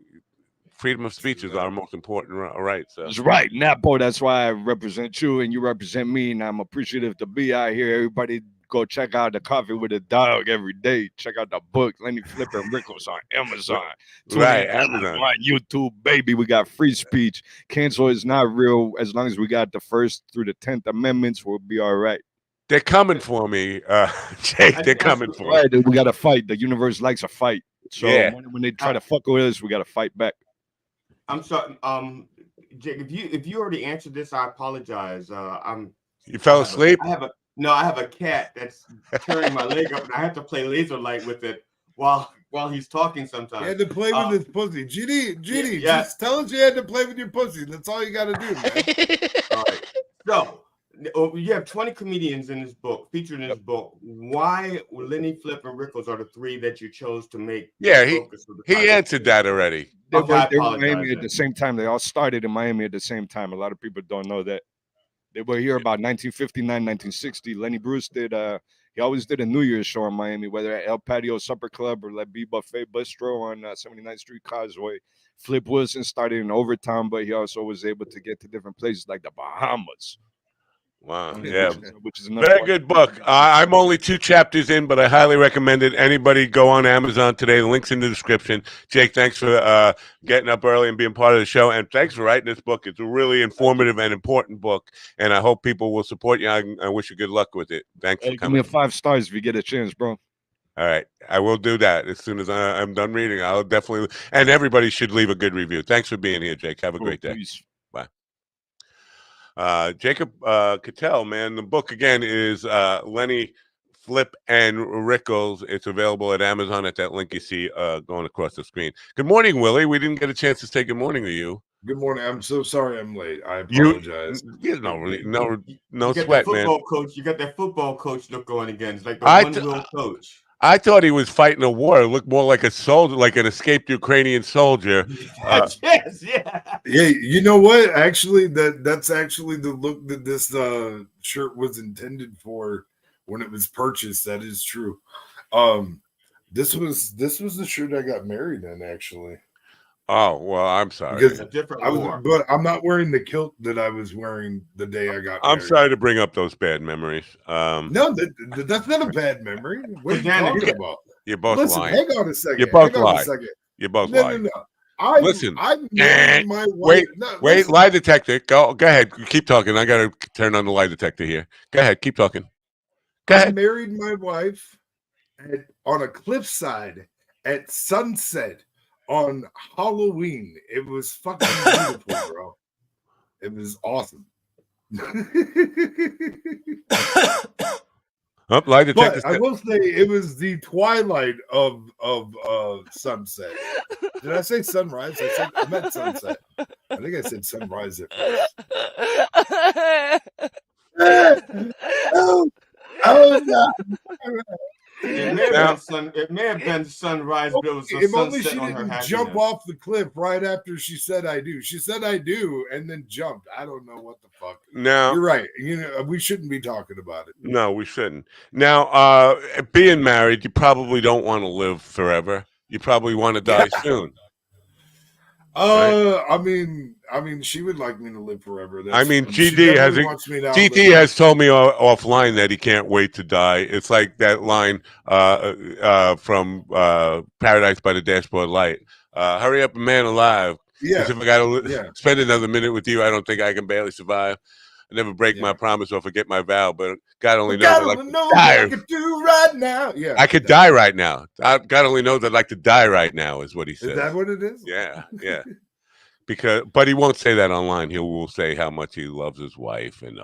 Freedom of speech is our most important right. So That's right, Napo. That's why I represent you and you represent me, and I'm appreciative to be out here. Everybody, go check out the Coffee with a Dog every day. Check out the book, Lenny Flipper and Rickles on Amazon. Tune in right, live Amazon. on YouTube, baby. We got free speech. Cancel is not real. As long as we got the First through the 10th Amendments, we'll be all right. They're coming for me, Jake. They're That's coming for me. Right, we got to fight. The universe likes a fight. So Yeah. when they try to fuck with us, we got to fight back. I'm sorry. Jake, if you already answered this, I apologize. You fell asleep? I have a cat that's tearing my leg up, and I have to play laser light with it while he's talking sometimes. You had to play with his pussy. GD, yeah. just tell us you had to play with your pussy. That's all you got to do, man. All right. So you have 20 comedians in this book, featured in this book. Why Lenny, Flip, and Rickles are the three that you chose to make? Yeah, the focus of the he answered that already. They Okay, were in Miami at the same time. They all started in Miami at the same time. A lot of people don't know that. They were here about 1959, 1960. Lenny Bruce did he always did a New Year's show in Miami, whether at El Patio Supper Club or La B Buffet Bistro on 79th Street Causeway. Flip Wilson started in Overtown, but he also was able to get to different places like the Bahamas. Wow. Yeah. Which is another Very part. good book. I'm only 2 chapters in, but I highly recommend it. Anybody go on Amazon today. The link's in the description. Jake, thanks for getting up early and being part of the show. And thanks for writing this book. It's a really informative and important book. And I hope people will support you. I wish you good luck with it. Thanks Hey, for give me coming. a 5 stars if you get a chance, bro. All right. I will do that as soon as I'm done reading. I'll definitely. And everybody should leave a good review. Thanks for being here, Jake. Have a great day. Peace. Jacob Cattell, man. The book again is Lenny, Flip, and Rickles. It's available at Amazon at that link you see going across the screen. Good morning, Willie. We didn't get a chance to say good morning to you. Good morning. I'm so sorry I'm late. I apologize. No You got sweat, that football man. coach. You got that football coach look going again. It's like the one-wheel coach. I thought he was fighting a war. It looked more like a soldier, like an escaped Ukrainian soldier. Yes, yeah. Yeah, you know what? Actually, that's actually the look that this shirt was intended for when it was purchased. That is true. This was the shirt I got married in, actually. Oh, well, I'm sorry. Because A different war. but I'm not wearing the kilt that I was wearing the day I got married. I'm sorry to bring up those bad memories. No, that's not a bad memory. What are you talking about? You're both Listen, lying. hang on a second. You both hang on lie. a second. You both No, lie. no, no. Listen. I married my wife. Wait, lie detector. Go ahead. Keep talking. I got to turn on the lie detector here. Go ahead. Keep talking. Go ahead. I married my wife on a cliffside at sunset on Halloween. It was fucking beautiful, bro. It was awesome. Lie detector. But I will say it was the twilight of sunset. Did I say sunrise? I meant sunset. I think I said sunrise at first. Oh no. It may have been sunrise, but it was a If only sunset she on her didn't happiness. jump off the cliff right after she said I do. She said I do and then jumped. I don't know what the fuck. Now you're right. You know, we shouldn't be talking about it. No, we shouldn't. Now, being married, you probably don't want to live forever. You probably want to die soon. Right? I mean, she would like me to live forever. GD has told me offline that he can't wait to die. It's like that line from Paradise by the Dashboard Light. Hurry up, man alive. Yeah. If I got to spend another minute with you, I don't think I can barely survive. I never break my promise or forget my vow, but God only knows what I could do right now. Yeah, I could die right now. God only knows I'd like to die right now, is what he says. Is that what it is? Yeah. But he won't say that online. He will say how much he loves his wife and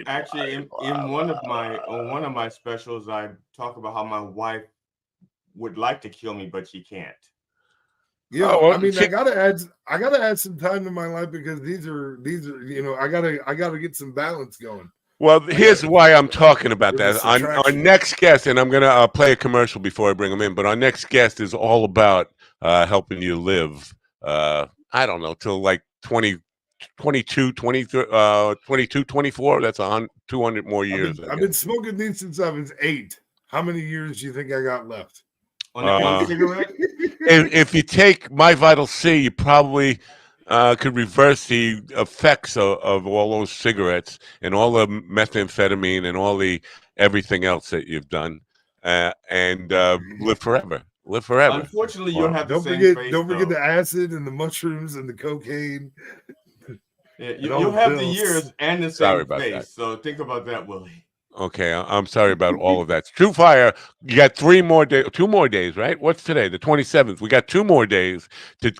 actually in one of my specials, I talk about how my wife would like to kill me, but she can't. Yeah, I mean, I gotta add some time to my life because these are I gotta get some balance going. Well, here's why I'm talking about that. Our next guest, and I'm gonna play a commercial before I bring him in, but our next guest is all about helping you live. I don't know, till like 22, 24. That's 200 more years. I've been smoking these since I was 8. How many years do you think I got left? On that one cigarette? If you take My Vital C, you probably could reverse the effects of all those cigarettes and all the methamphetamine and all the everything else that you've done, and live forever. Live forever. Unfortunately, you'll have don't forget the acid and the mushrooms and the cocaine. Yeah, you'll have the years and the same face. So think about that, Willie. Okay, I'm sorry about all of that. True Fire, you got 2 more days, right? What's today? The 27th. We got 2 more days to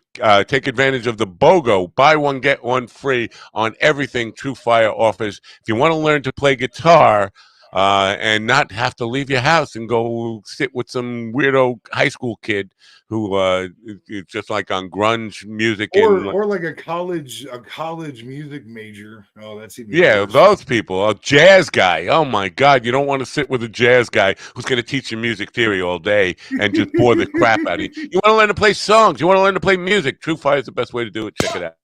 take advantage of the BOGO, buy one, get one free on everything True Fire offers. If you want to learn to play guitar and not have to leave your house and go sit with some weirdo high school kid who is just like on grunge music or like a college music major. Oh, that's even worse. Those people. A jazz guy. Oh my God, you don't want to sit with a jazz guy who's going to teach you music theory all day and just bore the crap out of you. You want to learn to play songs. You want to learn to play music. True Fire is the best way to do it. Check it out.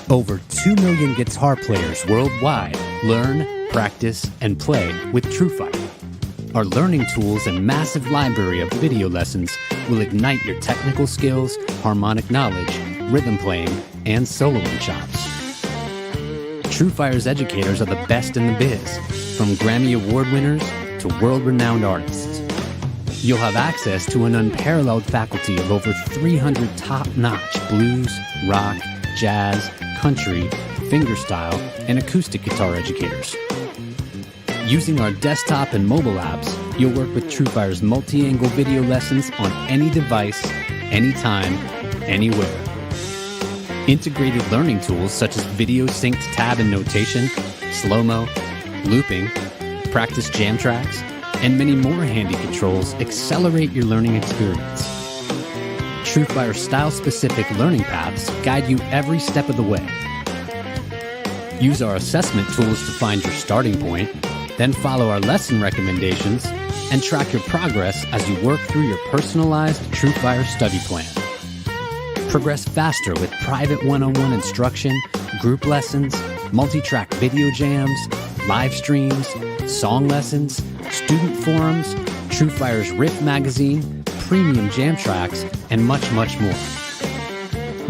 Over 2 million guitar players worldwide learn, practice, and play with TrueFire. Our learning tools and massive library of video lessons will ignite your technical skills, harmonic knowledge, rhythm playing, and soloing chops. TrueFire's educators are the best in the biz, from Grammy Award winners to world-renowned artists. You'll have access to an unparalleled faculty of over 300 top-notch blues, rock, jazz, country, fingerstyle, and acoustic guitar educators. Using our desktop and mobile apps, you'll work with TrueFire's multi-angle video lessons on any device, anytime, anywhere. Integrated learning tools such as video synced tab and notation, slow-mo, looping, practice jam tracks, and many more handy controls accelerate your learning experience. TrueFire style-specific learning paths guide you every step of the way. Use our assessment tools to find your starting point, then follow our lesson recommendations and track your progress as you work through your personalized TrueFire study plan. Progress faster with private one-on-one instruction, group lessons, multi-track video jams, live streams, song lessons, student forums, TrueFire's Riff magazine, premium jam tracks, and much, much more.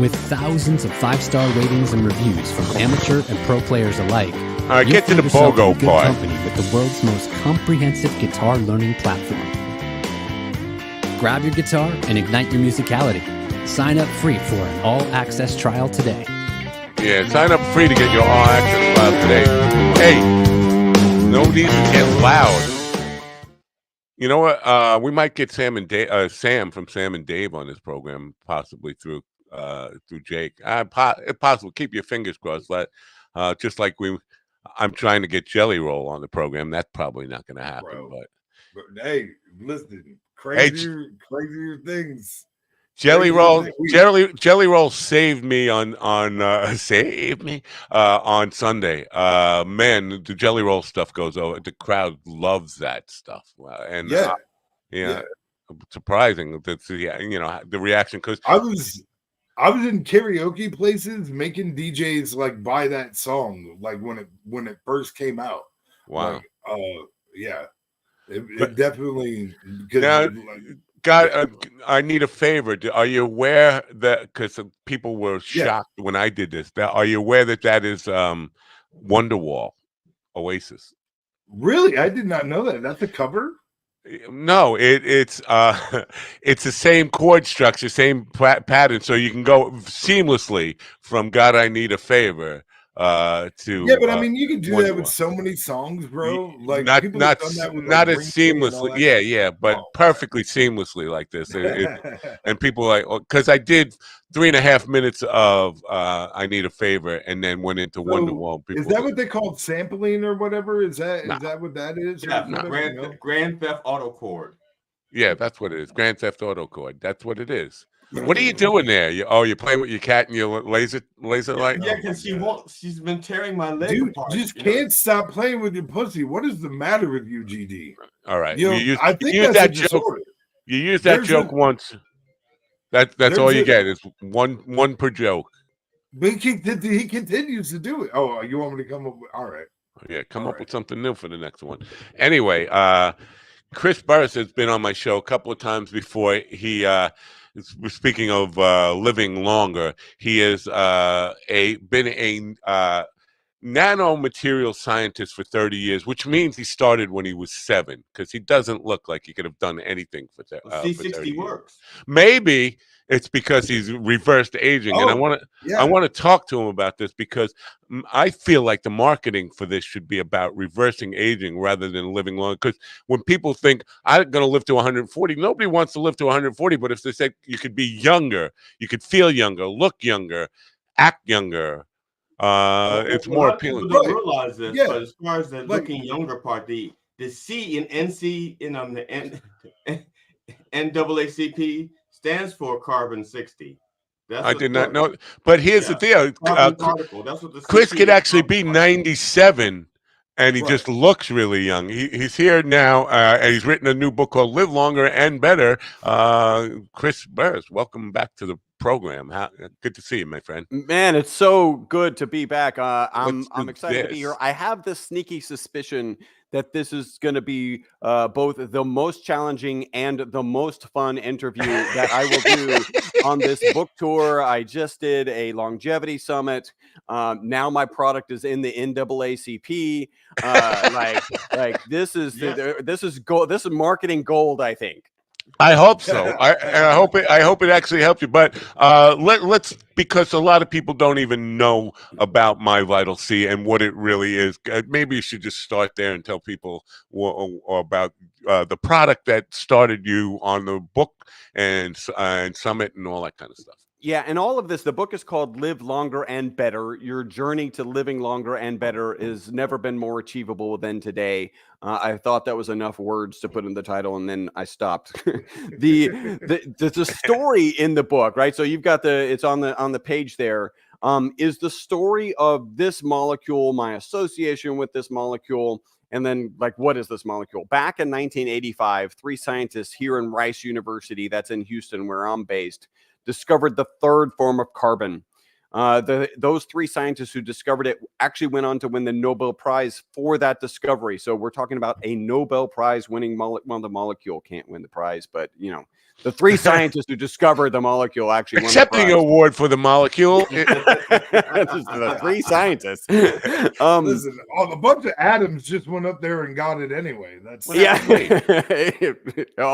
With thousands of 5-star ratings and reviews from amateur and pro players alike, all right, get to the BOGO good part. Company with the world's most comprehensive guitar learning platform. Grab your guitar and ignite your musicality. Sign up free for an all-access trial today. Yeah, sign up free to get your all-access trial today. Hey, no need to get loud. You know what? We might get Sam from Sam and Dave on this program, possibly through Jake. If possible, keep your fingers crossed. Just like I'm trying to get Jelly Roll on the program. That's probably not going to happen. Bro. But hey, listen, crazier things. Jelly Roll saved me on Sunday. Man, the Jelly Roll stuff goes over. The crowd loves that stuff, and surprising that the reaction, because I was in karaoke places making DJs like buy that song like when it first came out. Wow. It definitely. Now, God, I need a favor. Are you aware that, because people were shocked when I did this, are you aware that is Wonderwall, Oasis? Really? I did not know that. That's a cover? No, it's it's the same chord structure, same pattern, so you can go seamlessly from "God, I Need a Favor" to but I mean, you can do that with Wonderwall. so many songs, bro. Like not people have done that with, not like, as seamlessly, but perfectly seamlessly like this. And people are like, because I did 3.5 minutes of "I Need a Favor" and then went into Wonderwall. Is that what they call sampling or whatever? Is that what that is? Yeah, Grand Theft Auto chord. Yeah, that's what it is. Grand Theft Auto chord. That's what it is. What are you doing there? You're playing with your cat and your laser light? Yeah, because she's been tearing my leg apart. You just can't stop playing with your pussy. What is the matter with you, GD? All right. I think that's that joke. You used that joke once. That's all you get is one per joke. But he continues to do it. Oh, you want me to come up with? All right. Yeah, come up with something new for the next one. Anyway, Chris Burris has been on my show a couple of times before. He speaking of living longer, he has been a nanomaterial scientist for 30 years, which means he started when he was 7, because he doesn't look like he could have done anything for 30 years. Works. Maybe it's because he's reversed aging, and I want to talk to him about this, because I feel like the marketing for this should be about reversing aging rather than living long. Because when people think I'm going to live to 140, nobody wants to live to 140. But if they say you could be younger, you could feel younger, look younger, act younger, it's more appealing. People don't realize this, but as far as the looking younger part, the C in NC in the NAACP stands for carbon 60. I did not know. But here's the deal. Particle. That's what Chris could actually be 97, and he just looks really young. He's here now, and he's written a new book called Live Longer and Better. Chris Burris, welcome back to the program. Good to see you, my friend. Man, it's so good to be back. I'm excited to be here. I have this sneaky suspicion that this is going to be both the most challenging and the most fun interview that I will do on this book tour. I just did a longevity summit. Now my product is in the NAACP. Like this is this is gold. This is marketing gold, I think. I hope so. I hope it actually helped you. But let's, because a lot of people don't even know about My Vital C and what it really is. Maybe you should just start there and tell people about the product that started you on the book and summit and all that kind of stuff. Yeah, and all of this, the book is called Live Longer and Better. Your journey to living longer and better has never been more achievable than today. I thought that was enough words to put in the title, and then I stopped. the story in the book, right? So you've got it's on the page there. Is the story of this molecule, my association with this molecule, and then like, what is this molecule? Back in 1985, 3 scientists here in Rice University, that's in Houston, where I'm based, discovered the third form of carbon. Those 3 scientists who discovered it actually went on to win the Nobel Prize for that discovery. So we're talking about a Nobel Prize winning molecule. Well, the molecule can't win the prize, but you know, the 3 scientists who discovered the molecule actually accepting won an award for the molecule. The 3 scientists. Listen, a bunch of atoms just went up there and got it anyway. That's a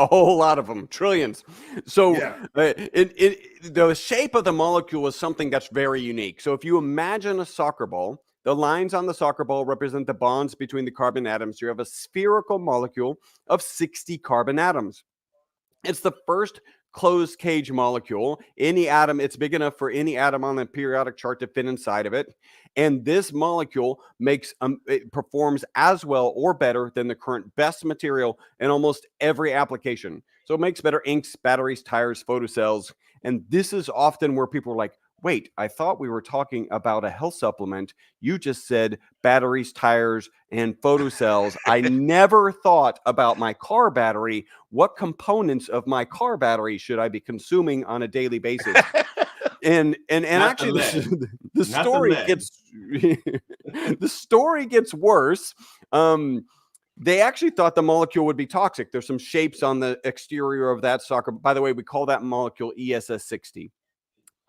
whole lot of them, trillions. So the shape of the molecule is something that's very unique. So if you imagine a soccer ball, the lines on the soccer ball represent the bonds between the carbon atoms. You have a spherical molecule of 60 carbon atoms. It's the first closed cage molecule. Any atom, it's big enough for any atom on the periodic chart to fit inside of it. And this molecule it performs as well or better than the current best material in almost every application. So it makes better inks, batteries, tires, photocells. And this is often where people are like, wait, I thought we were talking about a health supplement. You just said batteries, tires, and photocells. I never thought about my car battery. What components of my car battery should I be consuming on a daily basis? And actually, the story gets worse. They actually thought the molecule would be toxic. There's some shapes on the exterior of that soccer. By the way, we call that molecule ESS60.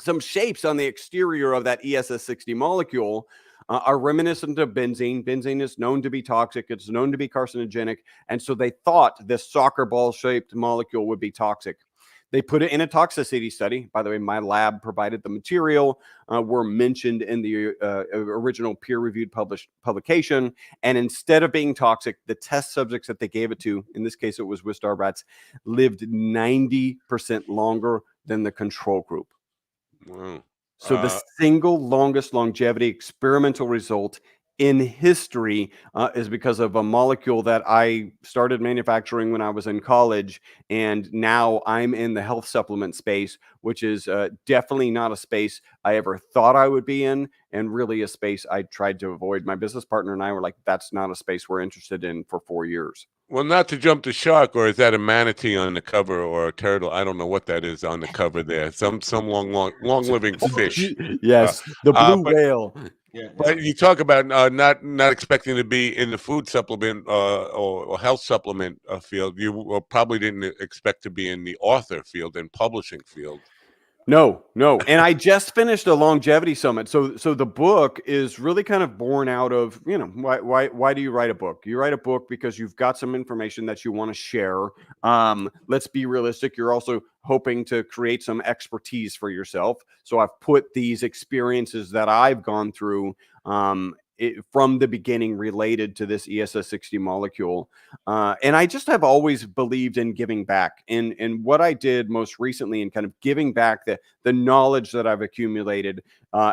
Some shapes on the exterior of that ESS60 molecule are reminiscent of benzene. Benzene is known to be toxic. It's known to be carcinogenic. And so they thought this soccer ball shaped molecule would be toxic. They put it in a toxicity study. By the way, my lab provided the material, were mentioned in the original peer-reviewed publication. And instead of being toxic, the test subjects that they gave it to, in this case, it was Wistar rats, lived 90% longer than the control group. Wow. So the single longest longevity experimental result in history is because of a molecule that I started manufacturing when I was in college. And now I'm in the health supplement space, which is definitely not a space I ever thought I would be in, and really a space I tried to avoid. My business partner and I were like, that's not a space we're interested in for 4 years. Well, not to jump the shark, or is that a manatee on the cover, or a turtle? I don't know what that is on the cover there. Some long living fish. Yes, the blue whale. Yeah, but you talk about not expecting to be in the food supplement or health supplement field. You probably didn't expect to be in the author field and publishing field. No. And I just finished a longevity summit. So the book is really kind of born out of, you know, why do you write a book? You write a book because you've got some information that you want to share. Let's be realistic. You're also hoping to create some expertise for yourself. So I've put these experiences that I've gone through from the beginning related to this ESS60 molecule. And I just have always believed in giving back. And what I did most recently in kind of giving back the knowledge that I've accumulated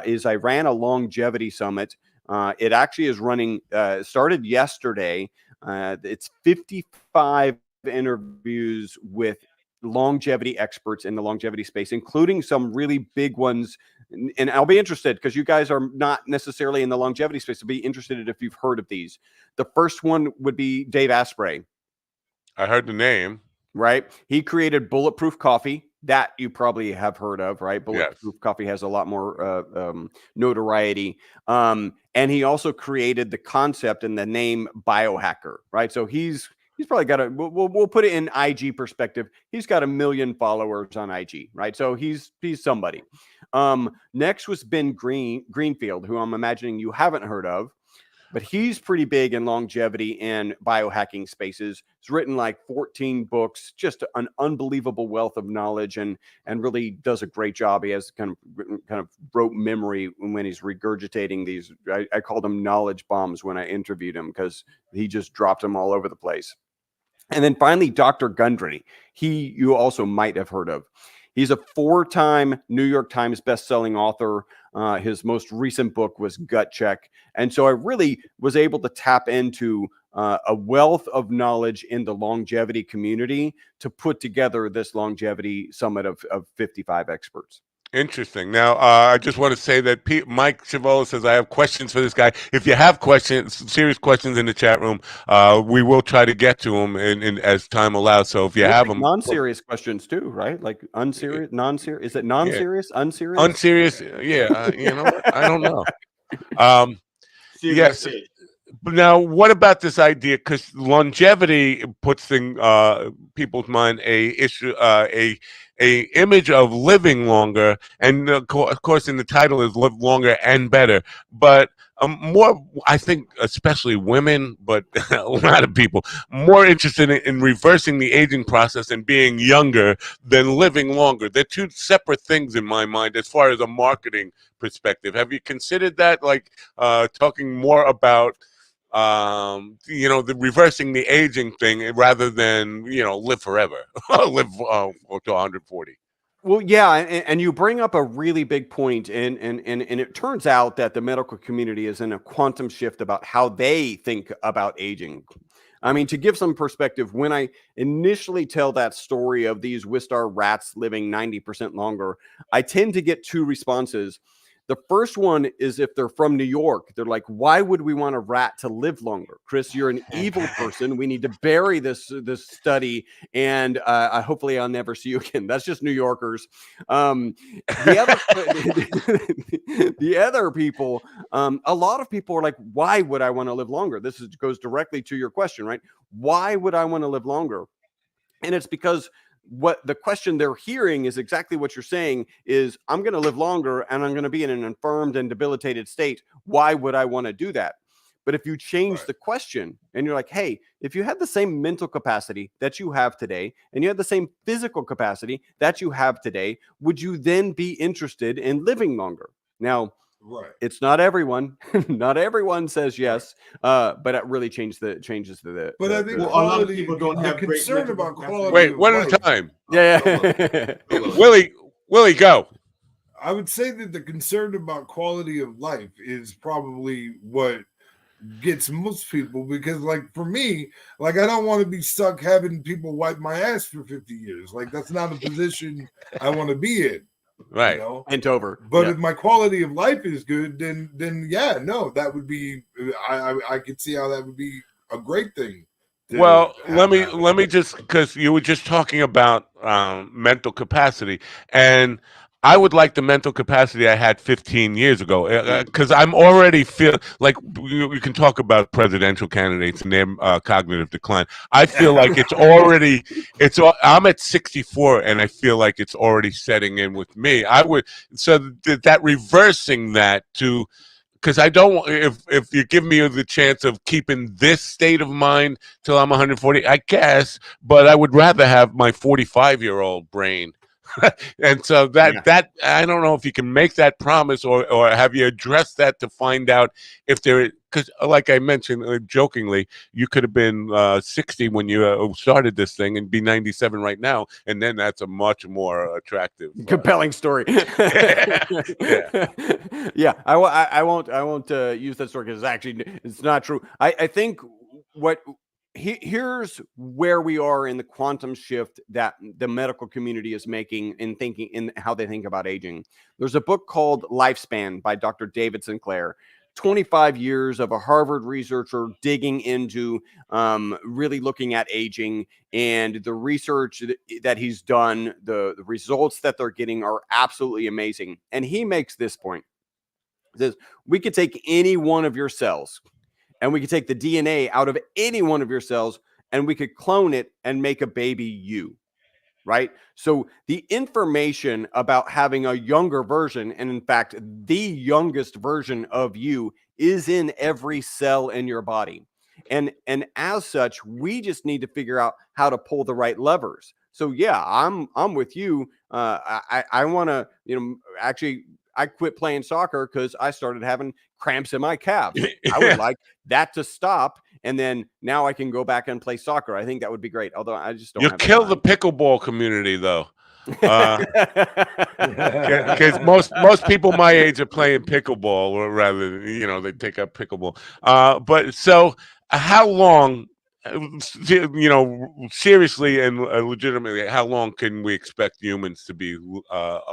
is I ran a longevity summit. It actually is running, started yesterday. It's 55 interviews with longevity experts in the longevity space, including some really big ones. And I'll be interested because you guys are not necessarily in the longevity space. I'll be interested if you've heard of these. The first one would be Dave Asprey. I heard the name. Right? He created Bulletproof Coffee. that you probably have heard of, right? Bulletproof Coffee has a lot more notoriety. And he also created the concept and the name biohacker, right? So he's probably got we'll put it in IG perspective. He's got 1 million followers on IG, right? So he's somebody. Next was Ben Greenfield, who I'm imagining you haven't heard of, but he's pretty big in longevity and biohacking spaces. He's written like 14 books, just an unbelievable wealth of knowledge, and really does a great job. He has kind of rote memory when he's regurgitating these. I called them knowledge bombs when I interviewed him, because he just dropped them all over the place. And then finally, Dr. Gundry. You also might have heard of. He's a 4-time New York Times bestselling author. His most recent book was Gut Check. And so I really was able to tap into a wealth of knowledge in the longevity community to put together this longevity summit of 55 experts. Interesting. Now, I just want to say that Mike Chavola says, I have questions for this guy. If you have questions, serious questions in the chat room, we will try to get to them as time allows. So if you have them. Non-serious questions too, right? Like unserious, non-serious. Is it non-serious, unserious? Unserious? Yeah. You know what? I don't know. Yes. But now, what about this idea? Because longevity puts in people's mind a image of living longer, and of course, in the title is "Live Longer and Better." But more, I think, especially women, but a lot of people more interested in reversing the aging process and being younger than living longer. They're two separate things in my mind, as far as a marketing perspective. Have you considered that, like talking more about the reversing the aging thing rather than, live forever, live to 140? Well, yeah, and you bring up a really big point, and it turns out that the medical community is in a quantum shift about how they think about aging. I mean, to give some perspective, when I initially tell that story of these Wistar rats living 90% longer, I tend to get 2 responses. The first one is if they're from New York. They're like, why would we want a rat to live longer? Chris, you're an evil person. We need to bury this study, and hopefully I'll never see you again. That's just New Yorkers. The other people, a lot of people are like, why would I want to live longer? This goes directly to your question, right? Why would I want to live longer? And it's because what the question they're hearing is exactly what you're saying is, I'm going to live longer and I'm going to be in an infirmed and debilitated state. Why would I want to do that? But if you change the question and you're like, hey, if you had the same mental capacity that you have today and you had the same physical capacity that you have today, would you then be interested in living longer? Now, it's not everyone. Not everyone says yes, but it really changes the. But I think a lot of people don't have concern about quality. Wait, one at a time. Yeah. Willie, go. I would say that the concern about quality of life is probably what gets most people, because, like, for me, like, I don't want to be stuck having people wipe my ass for 50 years. Like, that's not a position I want to be in. Right. Bent over. But if my quality of life is good, then yeah, no, that would be, I could see how that would be a great thing. Well, let me just, because you were just talking about mental capacity, and I would like the mental capacity I had 15 years ago, because I'm already feel like you can talk about presidential candidates and their cognitive decline. I feel like I'm at 64, and I feel like it's already setting in with me. That reversing that to, because I don't, if you give me the chance of keeping this state of mind till I'm 140, I guess, but I would rather have my 45-year-old brain. And so that I don't know if you can make that promise, or have you addressed that to find out if there, because like I mentioned jokingly, you could have been 60 when you started this thing and be 97 right now, and then that's a much more attractive, compelling story. Yeah, I won't use that story because it's not true. I think here's where we are in the quantum shift that the medical community is making in thinking, in how they think about aging. There's a book called Lifespan by Dr. David Sinclair. 25 years of a Harvard researcher digging into really looking at aging, and the research that he's done, the results that they're getting are absolutely amazing. And he makes this point. He says, we could take any one of your cells and we could take the DNA out of any one of your cells and we could clone it and make a baby you. Right? So the information about having a younger version, and in fact, the youngest version of you, is in every cell in your body. And as such, we just need to figure out how to pull the right levers. So yeah, I'm with you. I want to, actually, I quit playing soccer because I started having cramps in my calves. I would like that to stop, and then now I can go back and play soccer. I think that would be great. Although I just don't You have kill the the pickleball community, though. time. Because most people my age are playing pickleball, or rather, they take up pickleball. But so, how long, seriously and legitimately, how long can we expect humans to be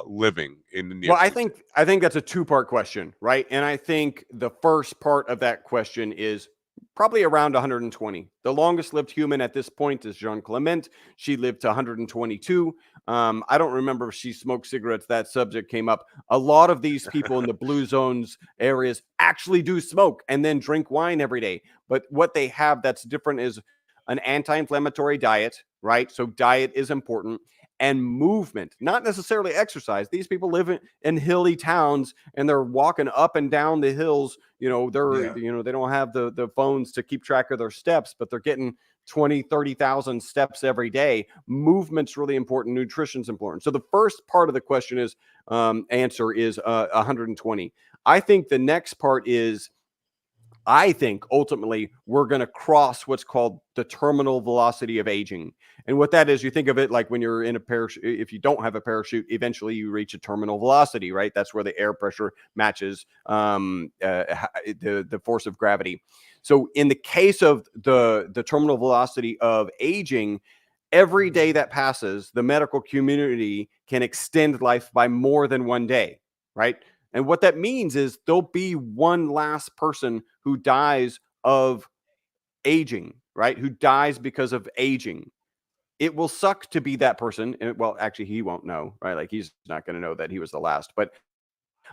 living in the near Well, future? I think that's a two-part question, right? And I think the first part of that question is probably around 120. The longest lived human at this point is Jean Clement. She lived to 122. I don't remember if she smoked cigarettes. That subject came up. A lot of these people in the blue zones areas actually do smoke and then drink wine every day. But what they have that's different is an anti-inflammatory diet, right? So diet is important, and movement, not necessarily exercise. These people live in hilly towns and they're walking up and down the hills. They don't have the phones to keep track of their steps, but they're getting 20, 30,000 steps every day. Movement's really important. Nutrition's important. So the first part of the question is answer is 120. I think the next part is, I think ultimately we're going to cross what's called the terminal velocity of aging. And what that is, you think of it like when you're in a parachute. If you don't have a parachute, eventually you reach a terminal velocity, right? That's where the air pressure matches the force of gravity. So in the case of the terminal velocity of aging, every day that passes, the medical community can extend life by more than one day, right? And what that means is there'll be one last person who dies of aging, right? Who dies because of aging. It will suck to be that person. And well, actually, he won't know, right? Like he's not going to know that he was the last. But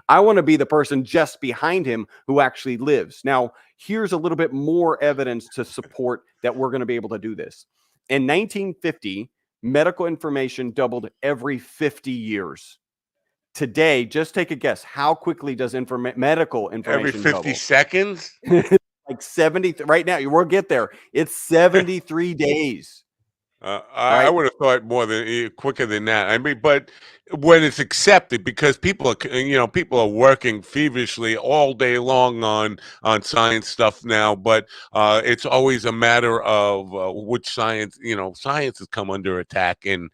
I want to be the person just behind him who actually lives. Now, here's a little bit more evidence to support that we're going to be able to do this. In 1950, medical information doubled every 50 years. Today, just take a guess. How quickly does medical Every information 50 double? seconds? Like 70 right now. We'll get there. It's 73 days. I would have thought quicker than that. I mean, but when it's accepted, because people are working feverishly all day long on science stuff now, but it's always a matter of which science. Science has come under attack, and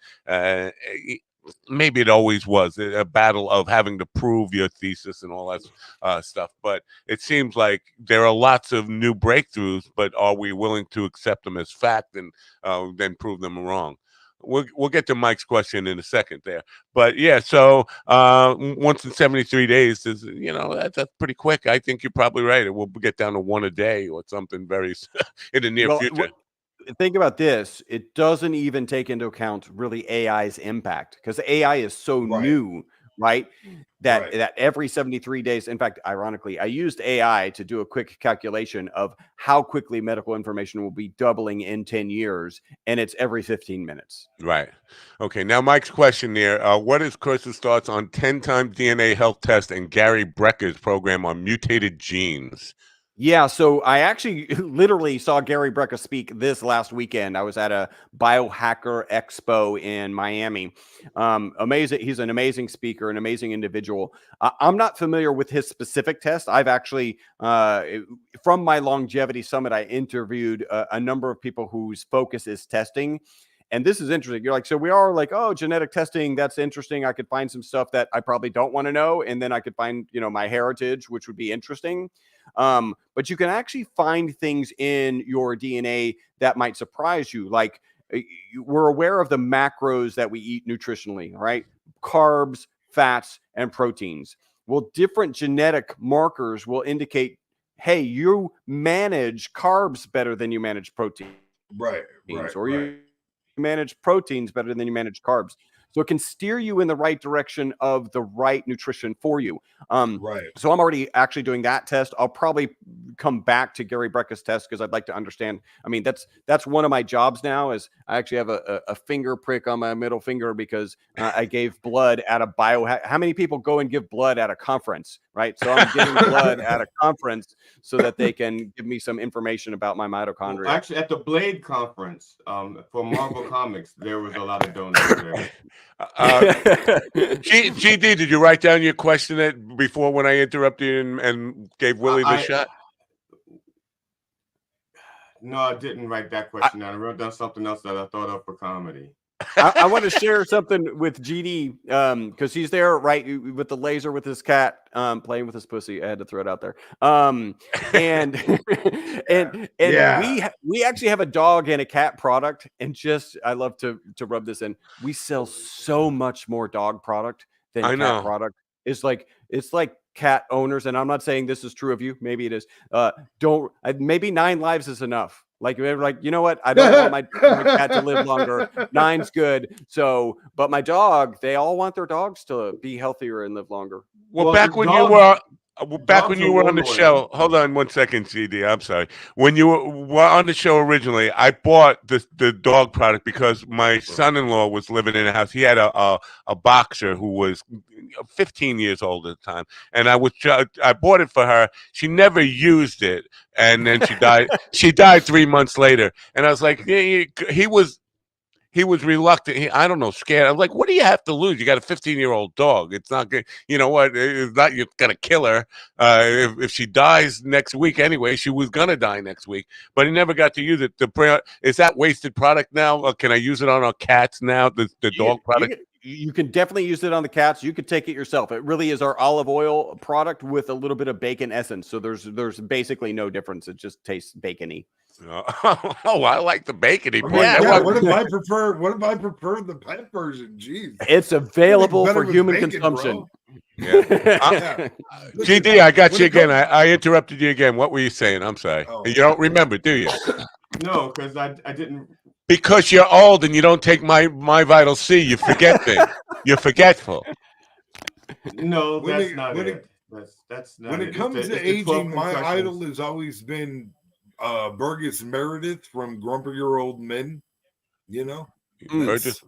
maybe it always was a battle of having to prove your thesis and all that stuff. But it seems like there are lots of new breakthroughs, but are we willing to accept them as fact and then prove them wrong? We'll get to Mike's question in a second there, but yeah. So once in 73 days is that's pretty quick. I think you're probably right. It will get down to one a day or something very in the near Well, future. think about this. It doesn't even take into account really AI's impact, because AI is so new, right? That every 73 days, in fact, ironically, I used AI to do a quick calculation of how quickly medical information will be doubling in 10 years, and it's every 15 minutes. Right. Okay. Now, Mike's question there. What is Chris's thoughts on 10-time DNA health test and Gary Brecker's program on mutated genes? Yeah, so I actually literally saw Gary Brecka speak this last weekend. I was at a biohacker expo in Miami. Amazing. He's an amazing speaker, an amazing individual. I'm not familiar with his specific test. I've actually, from my longevity summit, I interviewed a number of people whose focus is testing. And this is interesting. You're like, so we are like, oh, genetic testing. That's interesting. I could find some stuff that I probably don't want to know. And then I could find, my heritage, which would be interesting. But you can actually find things in your DNA that might surprise you. Like we're aware of the macros that we eat nutritionally, right? Carbs, fats, and proteins. Well, different genetic markers will indicate hey, you manage carbs better than you manage protein. Right. Or you manage proteins better than you manage carbs. So it can steer you in the right direction of the right nutrition for you. Right. So I'm already actually doing that test. I'll probably come back to Gary Brecka's test because I'd like to understand. I mean, that's one of my jobs now is I actually have a finger prick on my middle finger because I gave blood at a how many people go and give blood at a conference, right? So I'm giving blood at a conference so that they can give me some information about my mitochondria. Well, actually, at the Blade conference for Marvel Comics, there was a lot of donors there. GD, did you write down your question before when I interrupted and gave Willie the shot? No, I didn't write that question down. I wrote down something else that I thought of for comedy. I want to share something with GD because he's there, right, with the laser with his cat playing with his pussy. I had to throw it out there. And we actually have a dog and a cat product, and I love to rub this in. We sell so much more dog product than cat product. It's like cat owners, and I'm not saying this is true of you. Maybe it is. Maybe 9 lives is enough. Like, you know what? I don't want my cat to live longer. 9's good. So, but my dog, they all want their dogs to be healthier and live longer. Well, back when you were on the show, hold on 1 second, CD. I'm sorry. When you were on the show originally, I bought the dog product because my son-in-law was living in a house. He had a boxer who was 15 years old at the time, and I bought it for her. She never used it, and then she died. She died 3 months later, and I was like, he was reluctant. I don't know, scared. I was like, what do you have to lose? You got a 15-year-old dog. It's not good. You know what? It's not you're going to kill her. If she dies next week anyway, she was going to die next week. But he never got to use it. Is that wasted product now? Can I use it on our cats now, the dog product? You can definitely use it on the cats. You could take it yourself. It really is our olive oil product with a little bit of bacon essence. So there's basically no difference. It just tastes bacony. Oh, I like the bacony part. What if I prefer the pet version? Jeez, it's available for human consumption. GD, I got you again. I interrupted you again. What were you saying? I'm sorry. You don't remember, do you? No, because I didn't. Because you're old and you don't take my Vital C. You forget things. You're forgetful. No, that's not it. That's not when it comes to aging, my idol has always been Burgess Meredith from Grumpy-Year-Old Men. You know, Burgess.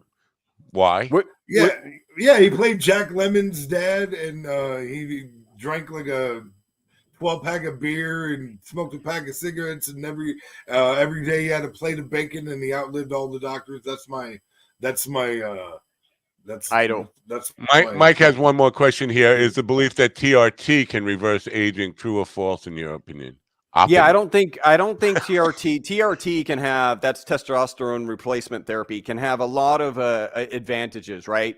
Why? Yeah, he played Jack Lemmon's dad, and he drank like a 12-pack of beer and smoked a pack of cigarettes, and every day he had a plate of bacon, and he outlived all the doctors. That's idol. Mike has one more question here. Is the belief that TRT can reverse aging true or false in your opinion? Yeah, I don't think TRT can have, that's testosterone replacement therapy, can have a lot of advantages, right?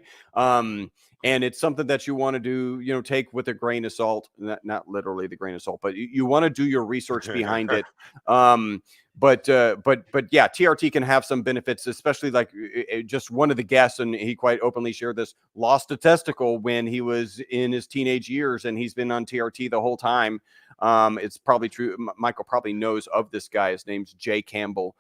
And it's something that you want to do, take with a grain of salt, not literally the grain of salt, but you want to do your research behind it. But yeah, TRT can have some benefits, especially like just one of the guests, and he quite openly shared this, lost a testicle when he was in his teenage years, and he's been on TRT the whole time. It's probably true. Michael probably knows of this guy. His name's Jay Campbell.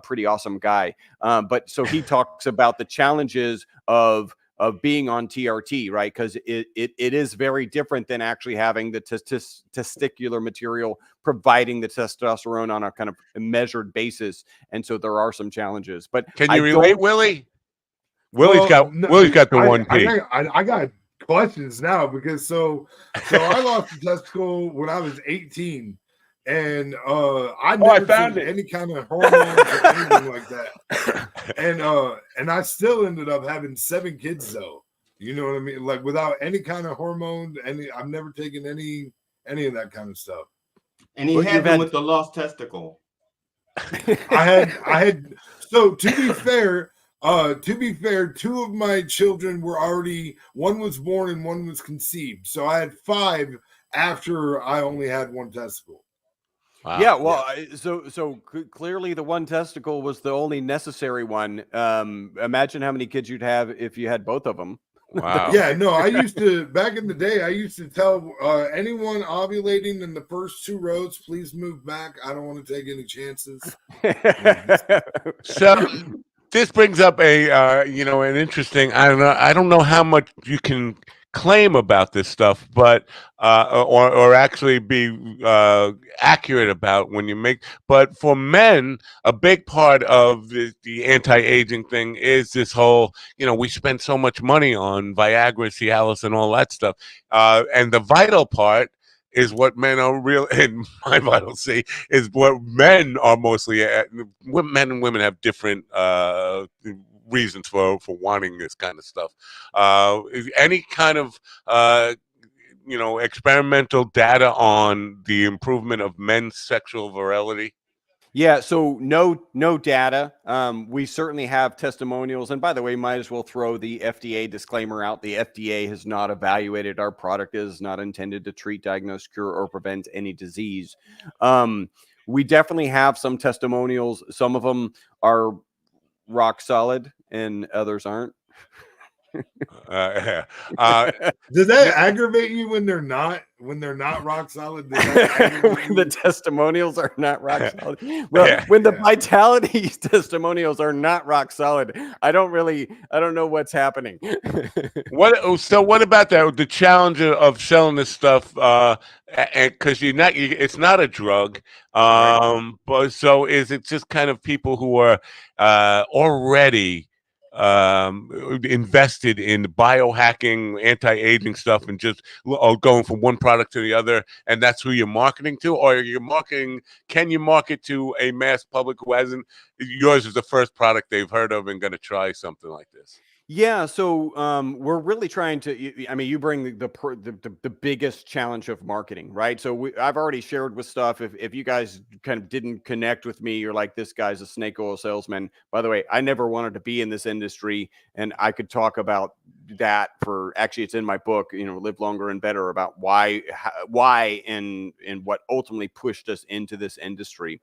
Pretty awesome guy. But so he talks about the challenges of being on TRT, right? Because it is very different than actually having the testicular material providing the testosterone on a kind of measured basis. And so there are some challenges. But can you relate, Willie? Willie's got the one P. I got questions now because so I lost a testicle when I was 18. And I never found any kind of hormones or anything like that. And I still ended up having 7 kids though. You know what I mean? Like without any kind of hormone, I've never taken any of that kind of stuff. And he had them with the lost testicle. I had so to be fair, 2 of my children were already, one was born and one was conceived. So I had 5 after I only had 1 testicle. Wow. Yeah, well, so clearly the 1 testicle was the only necessary one. Imagine how many kids you'd have if you had both of them. Wow. Yeah, no, I used to back in the day. I used to tell anyone ovulating in the first 2 rows, please move back. I don't want to take any chances. So this brings up a an interesting. I don't know how much you can claim about this stuff, but or actually be accurate about when you make. But for men, a big part of the anti-aging thing is this whole. We spend so much money on Viagra, Cialis, and all that stuff, and the vital part is what men are real in my vital see is what men are mostly at. Men and women have different reasons for wanting this kind of stuff. Is any kind of experimental data on the improvement of men's sexual virility? Yeah, so no data. We certainly have testimonials, and by the way, might as well throw the FDA disclaimer out. The FDA has not evaluated our product; it is not intended to treat, diagnose, cure, or prevent any disease. We definitely have some testimonials. Some of them are rock solid, and others aren't. Yeah. Uh, Does that aggravate you when they're not rock solid? Does that aggravate When the you? testimonials are not rock solid. Well, Yeah. when the vitality testimonials are not rock solid, I don't know what's happening. What about that? The challenge of selling this stuff, and because it's not a drug. But so is it just kind of people who are already invested in biohacking, anti-aging stuff, and just going from one product to the other, and that's who you're marketing to, or you're marketing? Can you market to a mass public who hasn't? Yours is the first product they've heard of and going to try something like this. Yeah, so we're really trying to. I mean, you bring the biggest challenge of marketing, right? So I've already shared with stuff. If you guys kind of didn't connect with me, you're like, this guy's a snake oil salesman. By the way, I never wanted to be in this industry, and I could talk about that for. Actually, it's in my book, Live Longer and Better, about why, and what ultimately pushed us into this industry.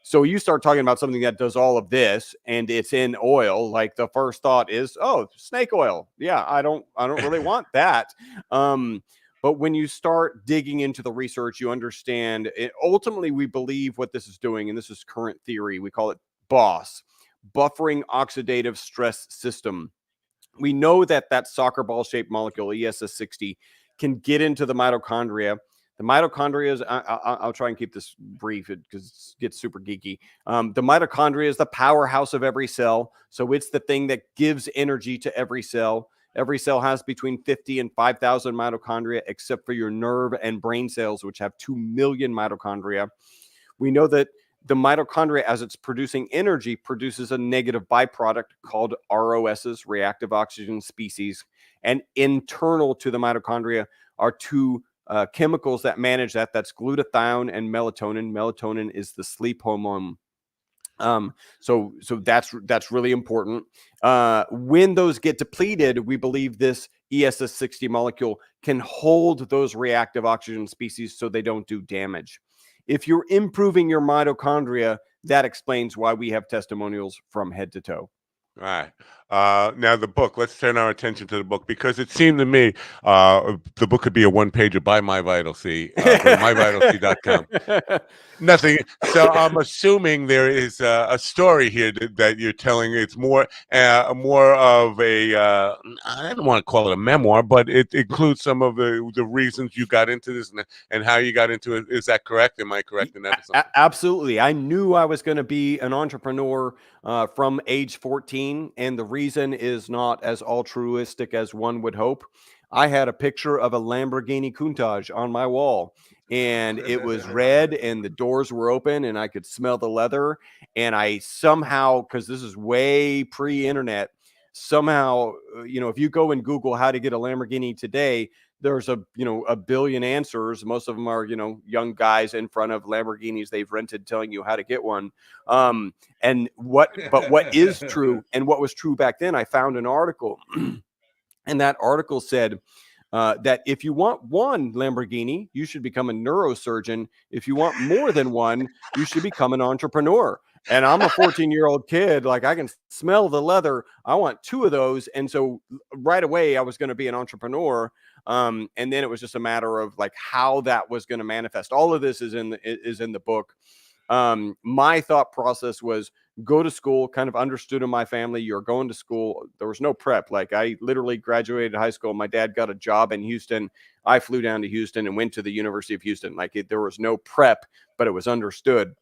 So you start talking about something that does all of this and it's in oil, like the first thought is, oh, snake oil. Yeah, I don't really want that. But when you start digging into the research, you understand it. Ultimately, we believe what this is doing, and this is current theory. We call it BOSS, buffering oxidative stress system. We know that soccer ball shaped molecule, ESS60, can get into the mitochondria. The mitochondria is, I'll try and keep this brief because it gets super geeky. The mitochondria is the powerhouse of every cell. So it's the thing that gives energy to every cell. Every cell has between 50 and 5,000 mitochondria, except for your nerve and brain cells, which have 2 million mitochondria. We know that the mitochondria, as it's producing energy, produces a negative byproduct called ROSs, reactive oxygen species. And internal to the mitochondria are two chemicals that manage that. That's glutathione and melatonin. Melatonin is the sleep hormone. So that's really important. When those get depleted, we believe this ESS60 molecule can hold those reactive oxygen species so they don't do damage. If you're improving your mitochondria, that explains why we have testimonials from head to toe. All right. Now the book. Let's turn our attention to the book because it seemed to me the book could be a one-pager by My Vital C. Go to myvitalc.com. Nothing. So I'm assuming there is a story here that you're telling. It's more of a. I don't want to call it a memoir, but it includes some of the reasons you got into this and how you got into it. Is that correct? Am I correct in that? Absolutely. I knew I was going to be an entrepreneur from age 14, and the reason is not as altruistic as one would hope. I had a picture of a Lamborghini Countach on my wall, and it was red, and the doors were open, and I could smell the leather. And I somehow, because this is way pre-internet, somehow, if you go and Google how to get a Lamborghini today, there's a billion answers. Most of them are, young guys in front of Lamborghinis they've rented telling you how to get one. But what is true, and what was true back then, I found an article and that article said that if you want one Lamborghini, you should become a neurosurgeon. If you want more than one, you should become an entrepreneur. And I'm a 14-year-old kid. Like, I can smell the leather. I want 2 of those. And so right away, I was going to be an entrepreneur. And then it was just a matter of like how that was going to manifest. All of this is in the book. My thought process was go to school, kind of understood in my family, you're going to school. There was no prep. Like, I literally graduated high school. My dad got a job in Houston. I flew down to Houston and went to the University of Houston. Like, there was no prep, but it was understood.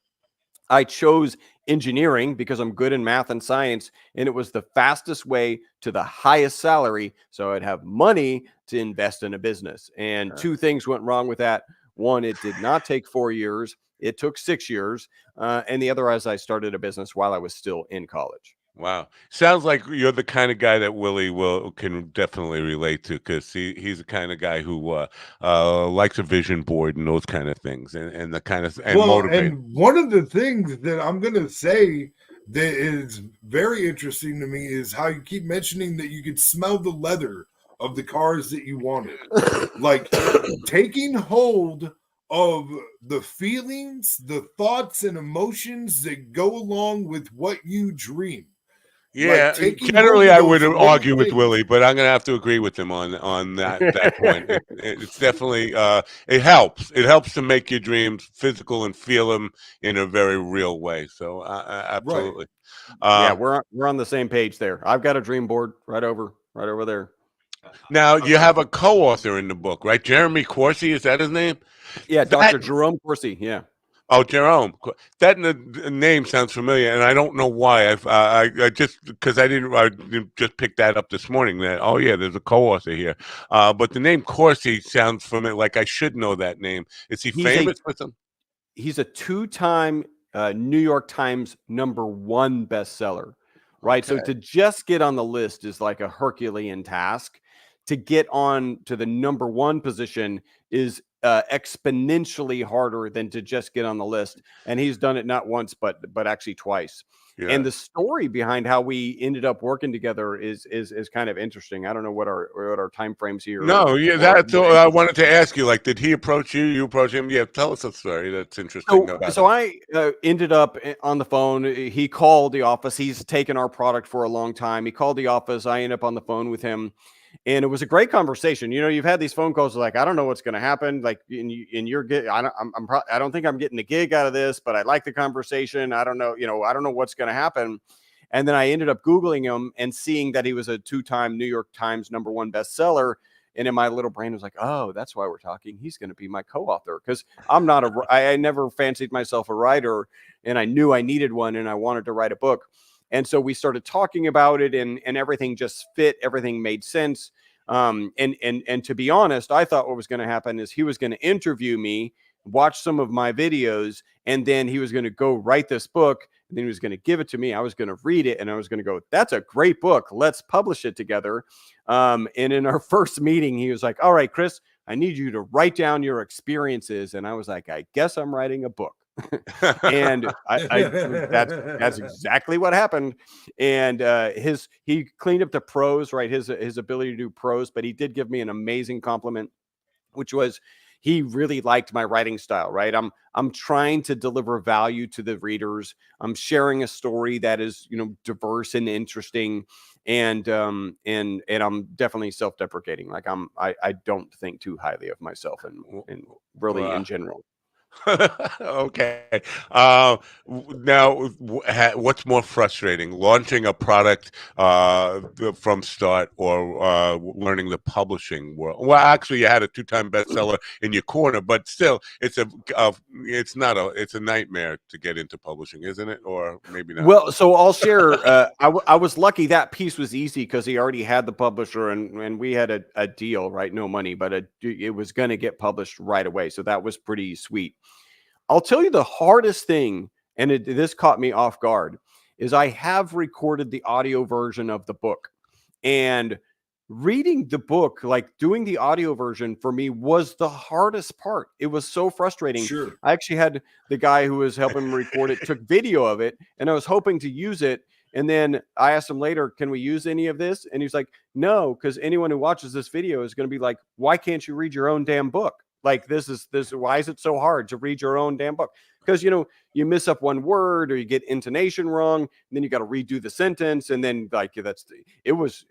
I chose engineering because I'm good in math and science, and it was the fastest way to the highest salary. So I'd have money to invest in a business. And 2 things went wrong with that. One, it did not take 4 years. It took 6 years. And the other, as I started a business while I was still in college. Wow. Sounds like you're the kind of guy that Willie can definitely relate to, because he's the kind of guy who likes a vision board and those kind of things, and the kind of motivate. And one of the things that I'm gonna say that is very interesting to me is how you keep mentioning that you could smell the leather of the cars that you wanted. Like, taking hold of the feelings, the thoughts and emotions that go along with what you dream. Yeah, Like, generally I would those argue with things. Willie, but I'm gonna have to agree with him on that point. It's definitely it helps. It helps to make your dreams physical and feel them in a very real way. So absolutely. Yeah, we're on the same page there. I've got a dream board right over there. Now you have a co-author in the book, right? Jeremy Corsi, is that his name? Yeah, That- Dr. Jerome Corsi. Yeah. Oh, Jerome. That name sounds familiar, and I don't know why. I just because I didn't just pick that up this morning. That there's a co-author here. But the name Corsi sounds familiar. Like I should know that name. Is he famous for some? He's a 2-time New York Times #1 bestseller. Right. Okay. So to just get on the list is like a Herculean task. To get on to the #1 position is exponentially harder than to just get on the list. And he's done it not once, but actually twice. Yeah. And the story behind how we ended up working together is kind of interesting. I don't know what our time frames here. No, that's all I wanted to ask you. Like, did he approach you? You approach him? Yeah, tell us a story that's interesting about So him. I ended up on the phone. He called the office. He's taken our product for a long time. He called the office. I ended up on the phone with him. And it was a great conversation. You know, you've had these phone calls like, I don't know what's going to happen. Like, I don't think I'm getting a gig out of this, but I like the conversation. I don't know what's going to happen. And then I ended up Googling him and seeing that he was a 2-time New York Times #1 bestseller. And in my little brain was like, oh, that's why we're talking. He's going to be my co-author, because I never fancied myself a writer, and I knew I needed one, and I wanted to write a book. And so we started talking about it, and everything just fit. Everything made sense. And to be honest, I thought what was going to happen is he was going to interview me, watch some of my videos, and then he was going to go write this book, and then he was going to give it to me. I was going to read it, and I was going to go, that's a great book. Let's publish it together. And in our first meeting, he was like, all right, Chris, I need you to write down your experiences. And I was like, I guess I'm writing a book. And that's exactly what happened. And he cleaned up the prose, right? His ability to do prose, but he did give me an amazing compliment, which was he really liked my writing style, right? I'm trying to deliver value to the readers. I'm sharing a story that is, diverse and interesting. And I'm definitely self-deprecating. Like I don't think too highly of myself and really in general. Okay. Now, what's more frustrating, launching a product from start, or learning the publishing world? Well, actually, you had a 2-time bestseller in your corner, but still, it's a nightmare to get into publishing, isn't it? Or maybe not. Well, so I'll share. I was lucky that piece was easy because he already had the publisher, and we had a deal, right? No money, but it was going to get published right away. So that was pretty sweet. I'll tell you the hardest thing, and this caught me off guard, is I have recorded the audio version of the book. And reading the book, like doing the audio version for me, was the hardest part. It was so frustrating. Sure. I actually had the guy who was helping me record it took video of it, and I was hoping to use it. And then I asked him later, can we use any of this? And he's like, no, because anyone who watches this video is going to be like, why can't you read your own damn book? Like, this, why is it so hard to read your own damn book? because you miss up one word or you get intonation wrong, and then you got to redo the sentence, and then like it was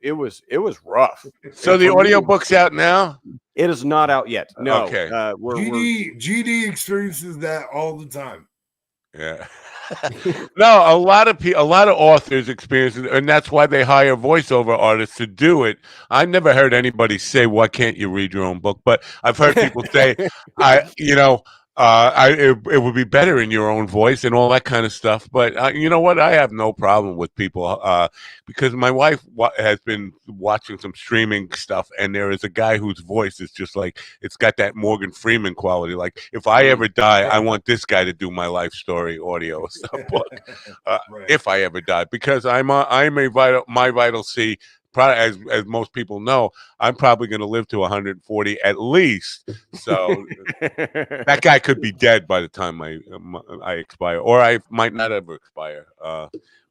rough. So And the for me, audiobook's out now? it is not out yet. No. Okay. We're GD experiences that all the time. Yeah. No, a lot of authors experience it, and that's why they hire voiceover artists to do it. I've never heard anybody say, "Why can't you read your own book?" But I've heard people say, it would be better in your own voice and all that kind of stuff." But you know what? I have no problem with people because my wife has been watching some streaming stuff, and there is a guy whose voice is just like it's got that Morgan Freeman quality. Like, if I ever die, I want this guy to do my life story audio book. Right. If I ever die, because my vital C. Probably, as most people know, I'm probably going to live to 140 at least. So that guy could be dead by the time I expire, or I might not ever expire.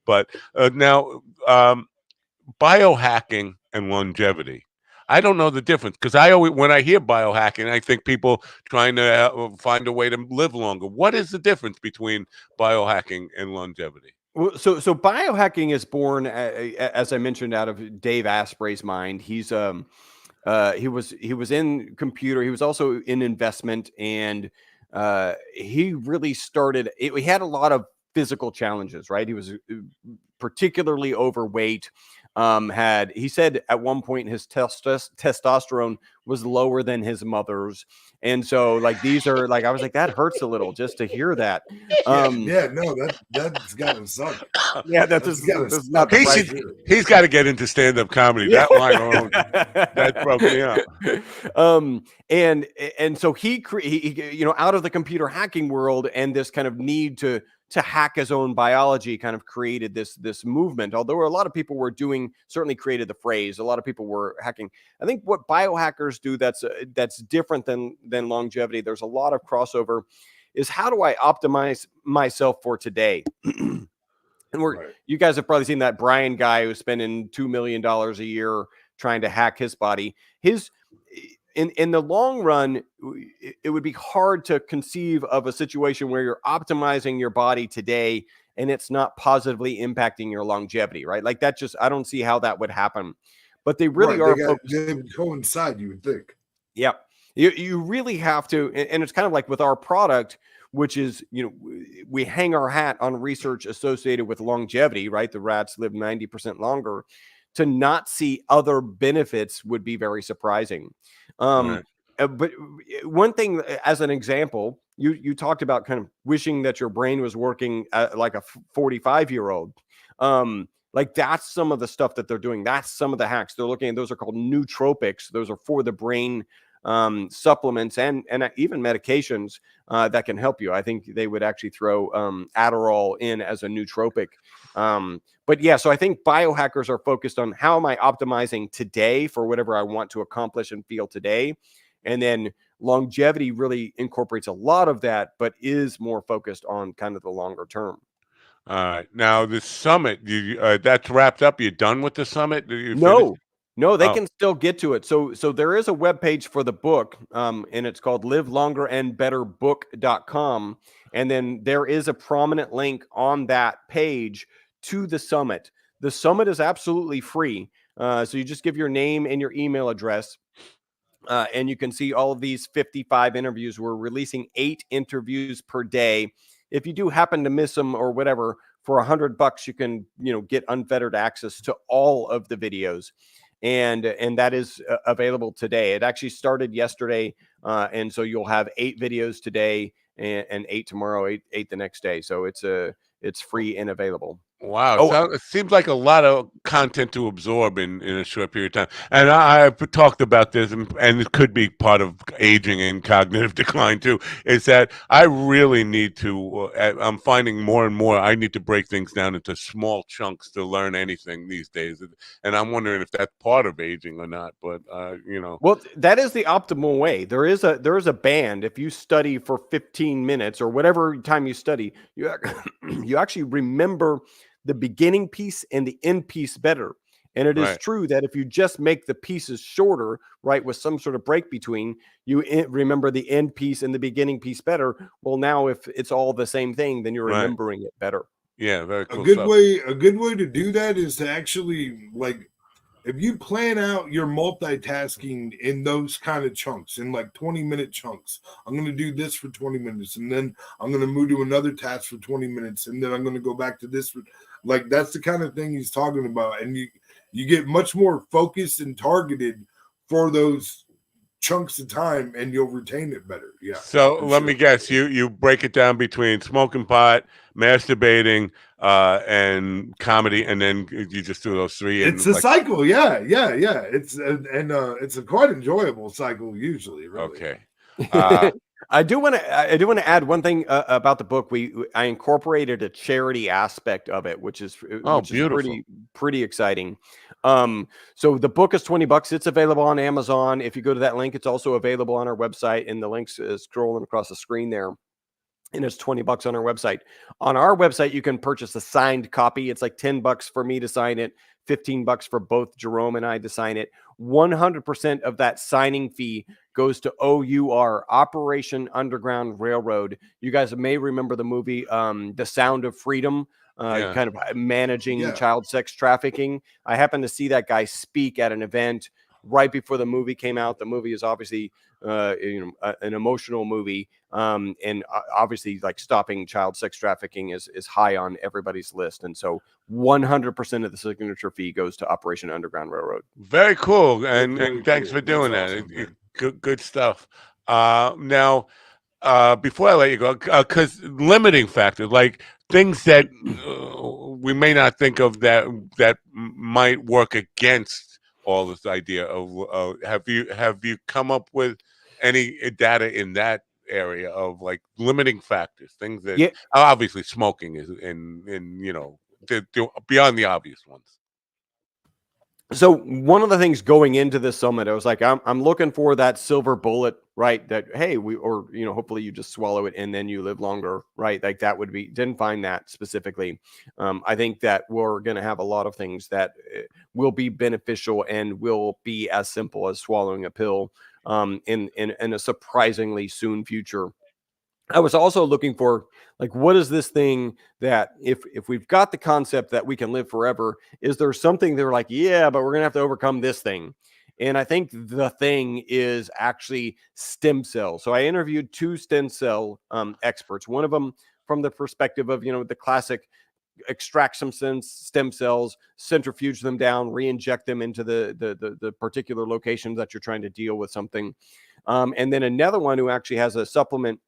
But now, biohacking and longevity. I don't know the difference because when I hear biohacking, I think people trying to find a way to live longer. What is the difference between biohacking and longevity? Well, so biohacking is born, as I mentioned, out of Dave Asprey's mind. He was in computer. He was also in investment, and he really started. He had a lot of physical challenges, right? He was particularly overweight. He said at one point his testosterone was lower than his mother's, and so like these are like I was like that hurts a little just to hear that. No, that's gotta suck. Yeah, that's not the right. He's got to get into stand-up comedy. Yeah. That line alone, that broke me up. And so he out of the computer hacking world and this kind of need to hack his own biology kind of created this movement. Although a lot of people were certainly created the phrase. A lot of people were hacking. I think what biohackers do that's different than longevity. There's a lot of crossover. Is how do I optimize myself for today? And you guys have probably seen that Brian guy who's spending $2 million a year trying to hack his body. In the long run, it would be hard to conceive of a situation where you're optimizing your body today and it's not positively impacting your longevity, right? Like that I don't see how that would happen. But they really are. They coincide, you would think. Yeah. You really have to. And it's kind of like with our product, which is, we hang our hat on research associated with longevity, right? The rats live 90% longer. To not see other benefits would be very surprising. Right. But one thing, as an example, you talked about kind of wishing that your brain was working like a 45-year-old. Like that's some of the stuff that they're doing. That's some of the hacks they're looking at. Those are called nootropics. Those are for the brain, supplements and even medications that can help you. I think they would actually throw Adderall in as a nootropic. But yeah, so I think biohackers are focused on how am I optimizing today for whatever I want to accomplish and feel today. And then longevity really incorporates a lot of that, but is more focused on kind of the longer term. All right. Now the summit, that's wrapped up. You're done with the summit? No, they can still get to it. So there is a webpage for the book, and it's called livelongerandbetterbook.com. And then there is a prominent link on that page to the summit. The summit is absolutely free. So you just give your name and your email address. And you can see all of these 55 interviews. We're releasing 8 interviews per day. If you do happen to miss them or whatever, for $100, you can, get unfettered access to all of the videos. And that is available today. It actually started yesterday. And so you'll have 8 videos today and 8 tomorrow, 8 the next day. So it's free and available. Wow. So it seems like a lot of content to absorb in a short period of time. And I've talked about this, and it could be part of aging and cognitive decline too, is that I really need to, I'm finding more and more, I need to break things down into small chunks to learn anything these days. And I'm wondering if that's part of aging or not, but Well, that is the optimal way. There is a band. If you study for 15 minutes or whatever time you study, you actually remember the beginning piece and the end piece better. And it is Right. true that if you just make the pieces shorter, right, with some sort of break between, you remember the end piece and the beginning piece better. Well, now if it's all the same thing, then you're Right. remembering it better. Yeah, very A cool good stuff. way to do that is to actually, like, if you plan out your multitasking in those kind of chunks, in like 20-minute chunks. I'm going to do this for 20 minutes, and then I'm going to move to another task for 20 minutes, and then I'm going to go back to this. Like, that's the kind of thing he's talking about. And you get much more focused and targeted for those chunks of time, and you'll retain it better. Yeah. So for let sure. me guess, you break it down between smoking pot, masturbating, and comedy, and then you just do those three. And It's a like, cycle. Yeah. It's it's a quite enjoyable cycle usually, really. okay, uh, I do want to add one thing about the book. I incorporated a charity aspect of it, which is beautiful. pretty exciting. So the book is $20. It's available on Amazon. If you go to that link, it's also available on our website, and the links is scrolling across the screen there. And it's $20 on our website. On our website, you can purchase a signed copy. It's like $10 for me to sign it, $15 for both Jerome and I to sign it. 100% of that signing fee goes to OUR, Operation Underground Railroad. You guys may remember the movie The Sound of Freedom, Yeah. kind of managing Yeah. child sex trafficking. I happened to see that guy speak at an event right before the movie came out. The movie is obviously an emotional movie, and obviously, like, stopping child sex trafficking is high on everybody's list. And so 100% of the signature fee goes to Operation Underground Railroad. Very cool, and Very thanks cool. for doing That's that. awesome, man. Good stuff. Now, before I let you go, because limiting factors, like things that we may not think of that might work against all this idea of have you come up with any data in that area of like limiting factors, things that Yeah. obviously smoking is in beyond the obvious ones. So one of the things going into this summit, I was like, I'm looking for that silver bullet, right? That, hey, hopefully you just swallow it and then you live longer, right? Like that would be, didn't find that specifically. I think that we're going to have a lot of things that will be beneficial and will be as simple as swallowing a pill in a surprisingly soon future. I was also looking for, like, what is this thing that if we've got the concept that we can live forever, is there something they're like, yeah, but we're gonna have to overcome this thing? And I think the thing is actually stem cells. So I interviewed two stem cell experts. One of them from the perspective of the classic extract some stem cells, centrifuge them down, re-inject them into the particular locations that you're trying to deal with something. And then another one who actually has a supplement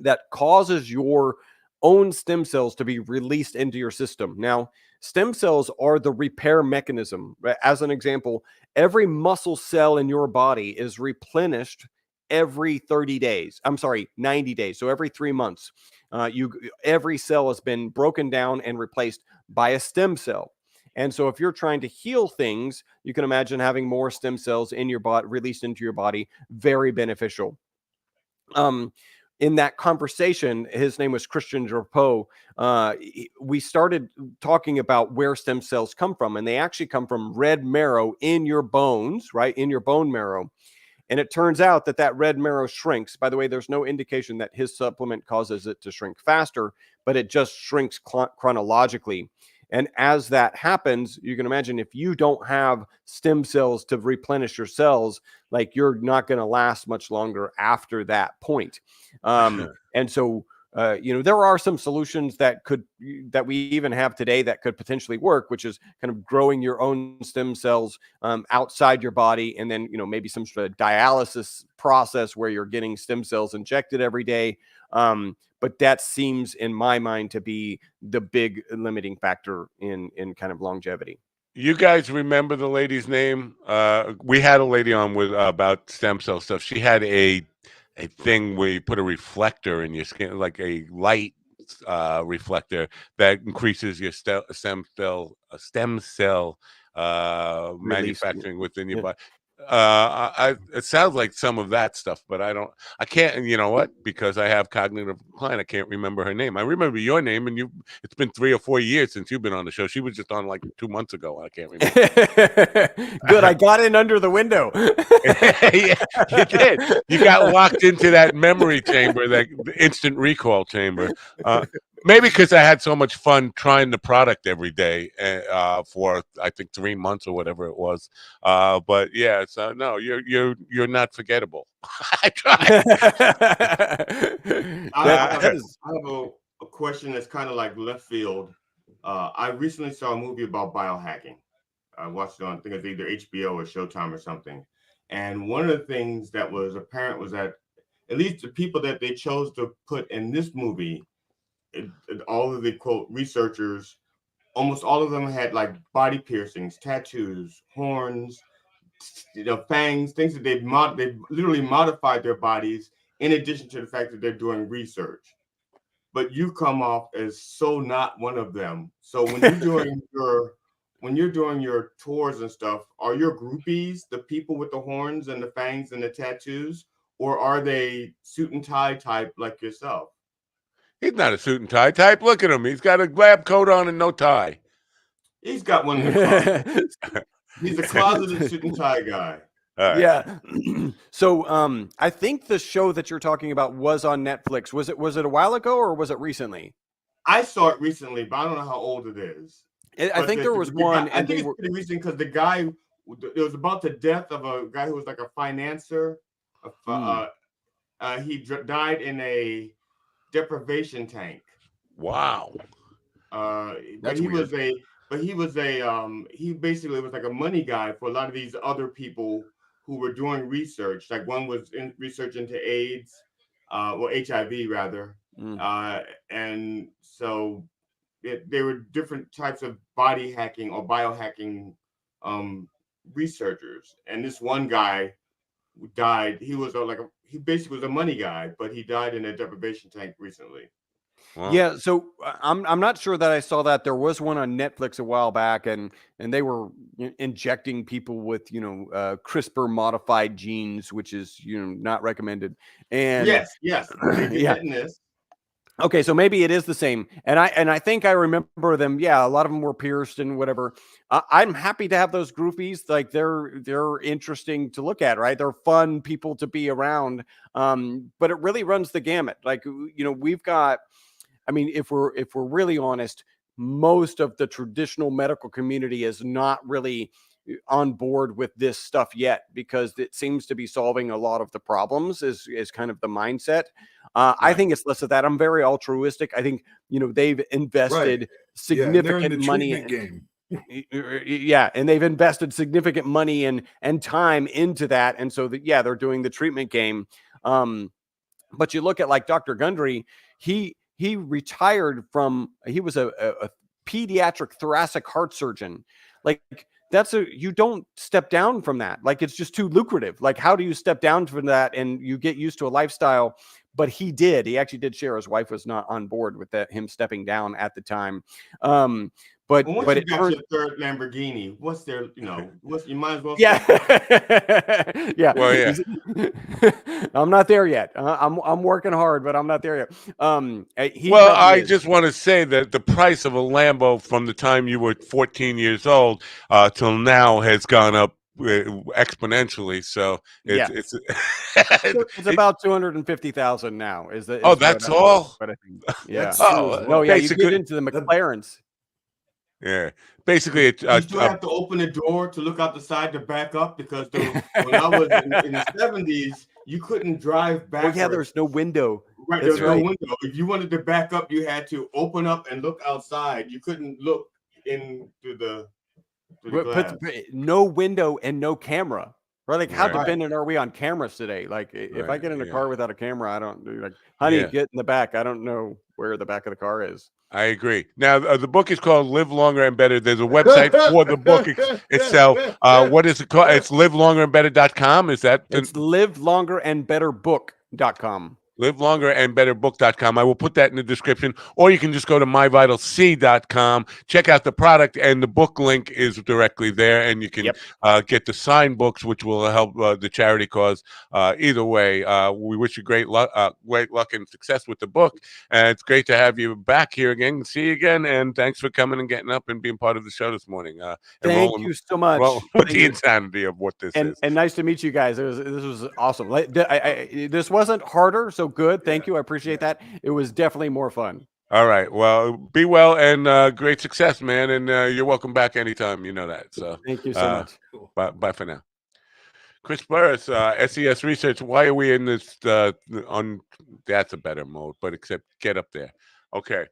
that causes your own stem cells to be released into your system. Now, stem cells are the repair mechanism. As an example, every muscle cell in your body is replenished every 30 days. I'm sorry, 90 days. So every 3 months, every cell has been broken down and replaced by a stem cell. And so if you're trying to heal things, you can imagine having more stem cells in your body released into your body, very beneficial. In that conversation, his name was Christian Drapeau. We started talking about where stem cells come from, and they actually come from red marrow in your bones, right? In your bone marrow. And it turns out that red marrow shrinks. By the way, there's no indication that his supplement causes it to shrink faster, but it just shrinks chronologically. And as that happens, you can imagine if you don't have stem cells to replenish your cells, like, you're not going to last much longer after that point. And so, there are some solutions that we even have today that could potentially work, which is kind of growing your own stem cells outside your body, and then maybe some sort of dialysis process where you're getting stem cells injected every day. But that seems, in my mind, to be the big limiting factor in kind of longevity. You guys remember the lady's name? We had a lady on with about stem cell stuff. She had a thing where you put a reflector in your skin, like a light reflector that increases your stem cell Release, manufacturing within your yeah. body. it sounds like some of that stuff, but I can't. And you know what? Because I have cognitive decline, I can't remember her name. I remember your name, and it's been 3 or 4 years since you've been on the show. She was just on like 2 months ago. I can't remember. Good. I got in under the window. Yeah, you did. You got locked into that memory chamber, that instant recall chamber. Maybe because I had so much fun trying the product every day for I think 3 months or whatever it was. But yeah, so no, you're not forgettable. I tried. I That have is a question that's kind of like left field. I recently saw a movie about biohacking. I watched it on, I think it's either HBO or Showtime or something. And one of the things that was apparent was that at least the people that they chose to put in this movie, all of the quote researchers, almost all of them had like body piercings, tattoos, horns, fangs, things that they've literally modified their bodies in addition to the fact that they're doing research. But you come off as so not one of them. So when you're doing your tours and stuff, are your groupies the people with the horns and the fangs and the tattoos, or are they suit and tie type like yourself? He's not a suit and tie type. Look at him. He's got a lab coat on and no tie. He's got one in the closet. He's a closeted suit and tie guy. All right. yeah. So I think the show that you're talking about was on Netflix. Was it a while ago or was it recently? I saw it recently, but I don't know how old it is. I think there was one. I think it's pretty recent because the guy, it was about the death of a guy who was like a financier. He died in a deprivation tank. Wow. That's weird. He basically was like a money guy for a lot of these other people who were doing research. Like one was in research into AIDS, HIV rather. And so there were different types of body hacking or biohacking researchers. And this one guy who died, he basically was a money guy, but he died in a deprivation tank recently. Wow. Yeah, so I'm not sure that I saw that. There was one on Netflix a while back, and they were injecting people with CRISPR modified genes, which is not recommended. And yes, they did yeah. that in this. Okay, so maybe it is the same, and I think I remember them. Yeah, a lot of them were pierced and whatever. I'm happy to have those groupies. Like they're interesting to look at, right? They're fun people to be around. But it really runs the gamut. Like we've got. I mean, if we're really honest, most of the traditional medical community is not really on board with this stuff yet because it seems to be solving a lot of the problems is kind of the mindset. Right. I think it's less of that. I'm very altruistic. I think, they've invested significant money game. Yeah. And they've invested significant money and time into that. And so they're doing the treatment game. But you look at like Dr. Gundry, he retired from, he was a pediatric thoracic heart surgeon. Like you don't step down from that. Like, it's just too lucrative. Like, how do you step down from that and you get used to a lifestyle? But he actually did share. His wife was not on board with him stepping down at the time. But once you got your third Lamborghini, what's there? You might as well. Yeah, yeah. Well, yeah. I'm not there yet. I'm working hard, but I'm not there yet. I just want to say that the price of a Lambo from the time you were 14 years old till now has gone up exponentially. So it's about 250,000 now. That's all. But I think, yeah. That's true. No, yeah. You get into the McLarens. Yeah, basically, you still have to open the door to look out the side to back up because when I was in the 70s, you couldn't drive back. Oh, yeah, there's no window. Right, there's no window. If you wanted to back up, you had to open up and look outside. You couldn't look into the glass. No window and no camera. Right? Like, how dependent are we on cameras today? Like, if I get in a car without a camera, I don't do honey, get in the back. I don't know where the back of the car is. I agree. Now, the book is called Live Longer and Better. There's a website for the book itself. What is it called? It's livelongerandbetter.com. Is that? It's livelongerandbetterbook.com. livelonger-and-better-book.com. I will put that in the description, or you can just go to myvitalc.com, check out the product, and the book link is directly there, and you can get the signed books, which will help the charity cause. Either way, we wish you great luck and success with the book, and it's great to have you back here again. See you again, and thanks for coming and getting up and being part of the show this morning. And Thank you so much. with the insanity of what this is. And nice to meet you guys. This was awesome. This wasn't harder, so good. Thank you. I appreciate that. It was definitely more fun. All right. Well, be well and great success, man. And you're welcome back anytime. You know that. So thank you so much. Bye for now. Chris Burris, SES Research. Why are we in this on? That's a better mode, but except get up there. Okay.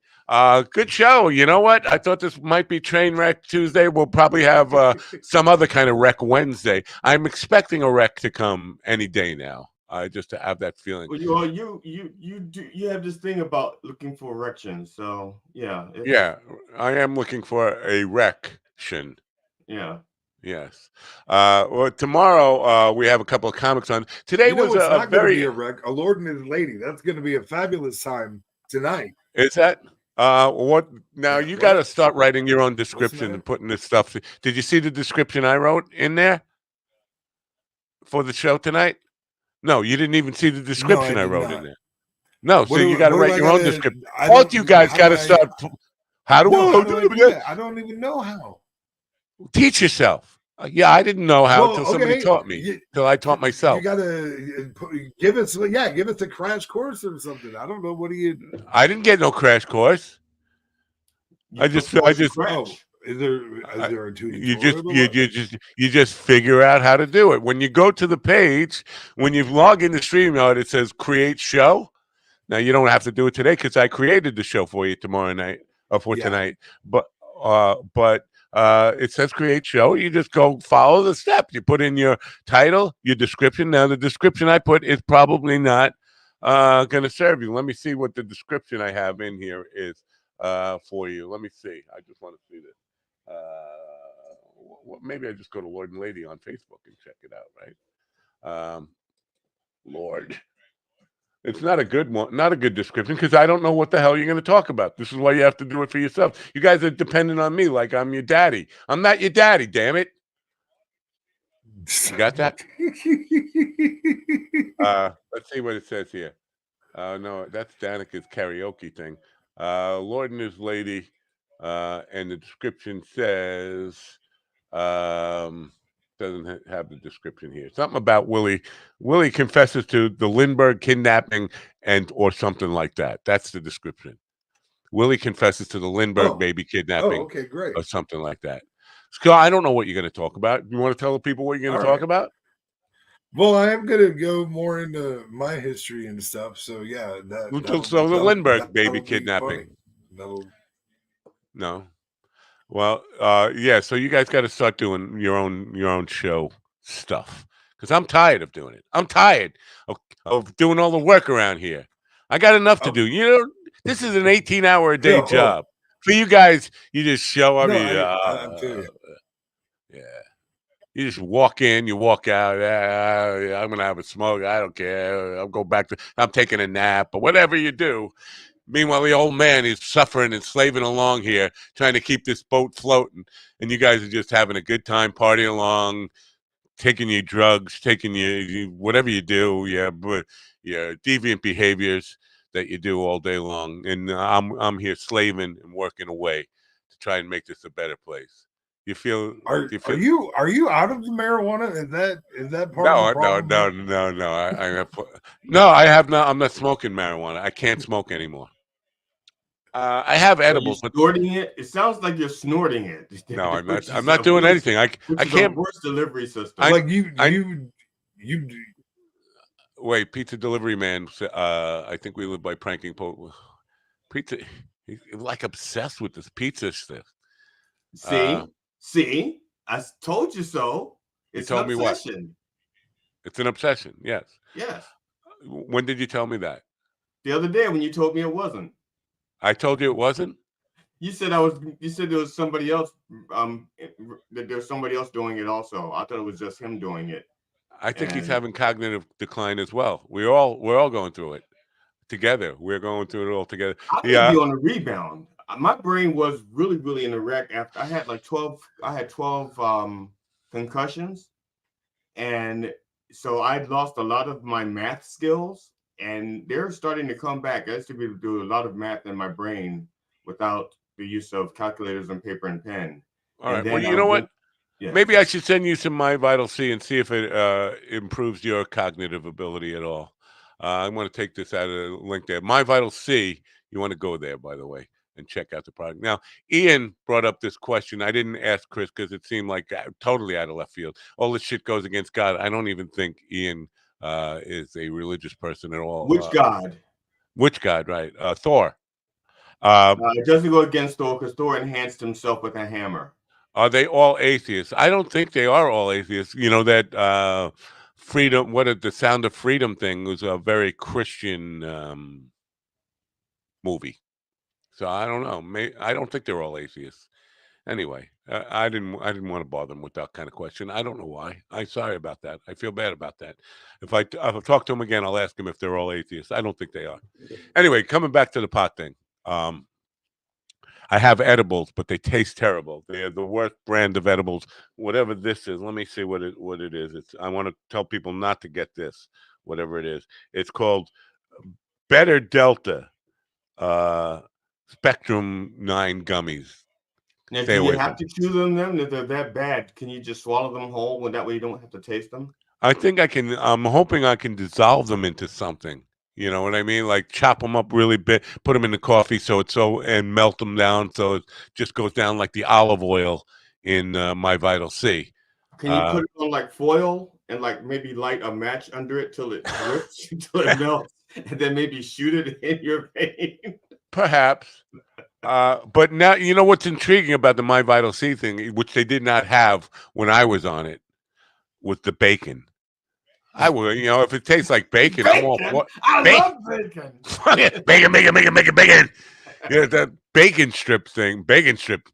Good show. You know what? I thought this might be Trainwreck Tuesday. We'll probably have some other kind of wreck Wednesday. I'm expecting a wreck to come any day now. Just to have that feeling. Well, you have this thing about looking for erections. So yeah. I am looking for a erection. Yeah. Yes. Well, tomorrow we have a couple of comics on. Today was not going to be a Lord and his Lady. That's going to be a fabulous time tonight. Is that? What now? You got to start writing your own description and putting this stuff. Did you see the description I wrote in there for the show tonight? No, you didn't even see the description I wrote in there. No, so you got to write your own description. Both you guys got to start. How do I don't even know how. Teach yourself. Yeah, I didn't know how until somebody taught me. Until I taught myself. You gotta give us a crash course or something. I don't know. What do you? I didn't get no crash course. I just. Is there a tutorial? You just figure out how to do it. When you go to the page, when you log into StreamYard, it says create show. Now you don't have to do it today because I created the show for you tomorrow night or for tonight. But it says create show. You just go follow the steps. You put in your title, your description. Now the description I put is probably not going to serve you. Let me see what the description I have in here is for you. Let me see. I just want to see this. Maybe I just go to Lord and Lady on Facebook and check it out, right? Lord. It's not a good one, not a good description, because I don't know what the hell you're going to talk about. This is why you have to do it for yourself. You guys are dependent on me like I'm your daddy. I'm not your daddy, damn it. You got that? Let's see what it says here. No, that's Danica's karaoke thing. Lord and his Lady, and the description says, doesn't have the description here. Something about Willie. Willie confesses to the Lindbergh kidnapping or something like that. That's the description. Willie confesses to the Lindbergh baby kidnapping. Okay, great. Or something like that. Scott, I don't know what you're going to talk about. You want to tell the people what you're going to talk about? Well, I am going to go more into my history and stuff. So yeah, so the Lindbergh baby kidnapping. No. Well, yeah. So you guys got to start doing your own show stuff because I'm tired of doing it. I'm tired of doing all the work around here. I got enough to do. You know, this is an 18-hour a day job. For you guys, you just show up. Yeah. You just walk in, you walk out. I'm gonna have a smoke. I don't care. I'll go back to. I'm taking a nap or whatever you do. Meanwhile, the old man is suffering and slaving along here, trying to keep this boat floating. And you guys are just having a good time, partying along, taking your drugs, taking your whatever you do. Yeah, but deviant behaviors that you do all day long. And I'm here slaving and working away to try and make this a better place. You feel? Are you out of the marijuana? Is that part of the problem? No. I have not. I'm not smoking marijuana. I can't smoke anymore. I have edibles. But snorting it? It sounds like you're snorting it. No, I'm not. I'm not doing anything. I can't. Worst delivery system. Like you. Wait, pizza delivery man. I think we live by pranking pizza. He's like obsessed with this pizza stuff. See, I told you so. It's an obsession. It's an obsession. Yes. Yes. When did you tell me that? The other day when you told me it wasn't. I told you it wasn't. You said You said there was somebody else. That there's somebody else doing it also. I thought it was just him doing it. I think he's having cognitive decline as well. We're all going through it. together. We're going through it all together. I may be on a rebound. My brain was really, really in a wreck after I had like 12. I had 12 concussions, and so I lost a lot of my math skills, and they're starting to come back. I used to be able to do a lot of math in my brain without the use of calculators and paper and pen. All And right. Well, then you know what? yes. Maybe I should send you some My Vital C and see if it improves your cognitive ability at all. I'm going to take this out of the link there. My Vital C. You want to go there, by the way, and check out the product. Now, Ian brought up this question. I didn't ask Chris because it seemed like totally out of left field. All this shit goes against God. I don't even think Ian is a religious person at all. Which God? Which God? Right? Thor. It doesn't go against Thor because Thor enhanced himself with a hammer. Are they all atheists? I don't think they are all atheists. You know that freedom. The Sound of Freedom thing was a very Christian movie. So I don't know. I don't think they're all atheists. Anyway, I didn't want to bother them with that kind of question. I don't know why. I'm sorry about that. I feel bad about that. If I talk to them again, I'll ask them if they're all atheists. I don't think they are. Anyway, coming back to the pot thing. I have edibles, but they taste terrible. They are the worst brand of edibles. Whatever this is, let me see what it is. I want to tell people not to get this, whatever it is. It's called Better Delta Spectrum 9 gummies. Now, do you have to chew them then? If they're that bad, can you just swallow them whole? Well, that way you don't have to taste them? I think I can. I'm hoping I can dissolve them into something. You know what I mean? Like chop them up really big, put them in the coffee and melt them down so it just goes down like the olive oil in My Vital C. Can you put it on like foil and like maybe light a match under it till it drips, till it melts, and then maybe shoot it in your vein? Perhaps. But now, you know what's intriguing about the My Vital C thing, which they did not have when I was on it, was the bacon. I would, if it tastes like bacon, I'm all for love bacon. bacon. Yeah, that bacon strip thing. Bacon strips.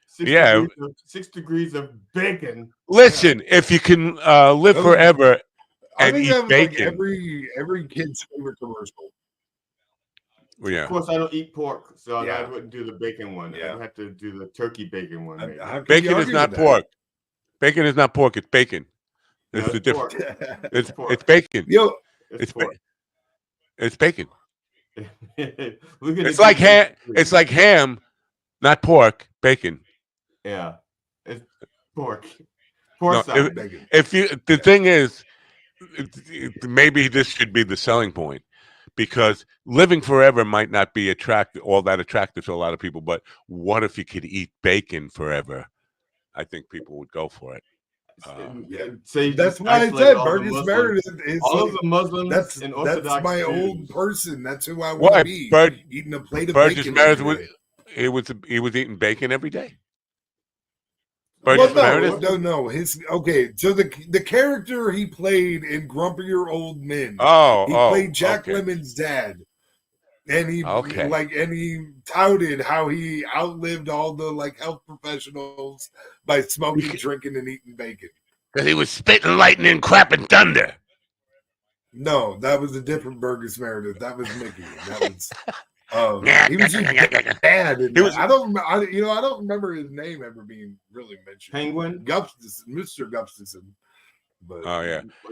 6 degrees of bacon. Listen, if you can live forever and eat bacon. Like every kid's favorite commercial. Well, yeah. Of course, I don't eat pork, so I wouldn't do the bacon one. Yeah. I'd have to do the turkey bacon one. Bacon is not pork. Bacon is not pork. It's bacon. It's the difference. It's bacon. Yo, it's bacon. It's like ham. It's like ham, not pork. Bacon. Yeah, it's pork. bacon. The thing is, maybe this should be the selling point, because living forever might not be all that attractive to a lot of people. But what if you could eat bacon forever? I think people would go for it. So that's why I said Burgess Meredith is all of the Muslims and Orthodox. That's my Jews. old person. That's who I want to be. Eating a plate of Burgess bacon. Meredith he was eating bacon every day. No. So the character he played in Grumpier Old Men. He played Jack Lemon's dad. And he he touted how he outlived all the health professionals by smoking, drinking, and eating bacon. Because he was spitting lightning, crap, and thunder. No, that was a different Burgess Meredith. That was Mickey. That was he was just bad. I don't remember his name ever being really mentioned. Penguin Gustafson, Mr. Gustafson. But,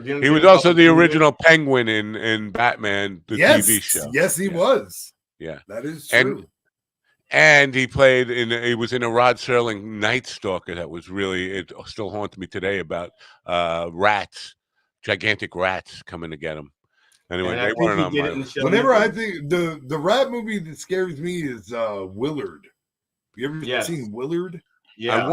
he was also the original Penguin in Batman, the TV show. Yes, he was. Yeah, that is true. And he he was in a Rod Serling Night Stalker that was it still haunts me today about rats, gigantic rats coming to get him. Anyway, they weren't on my. Whenever I think the rat movie that scares me is Willard. You ever seen Willard? Yeah.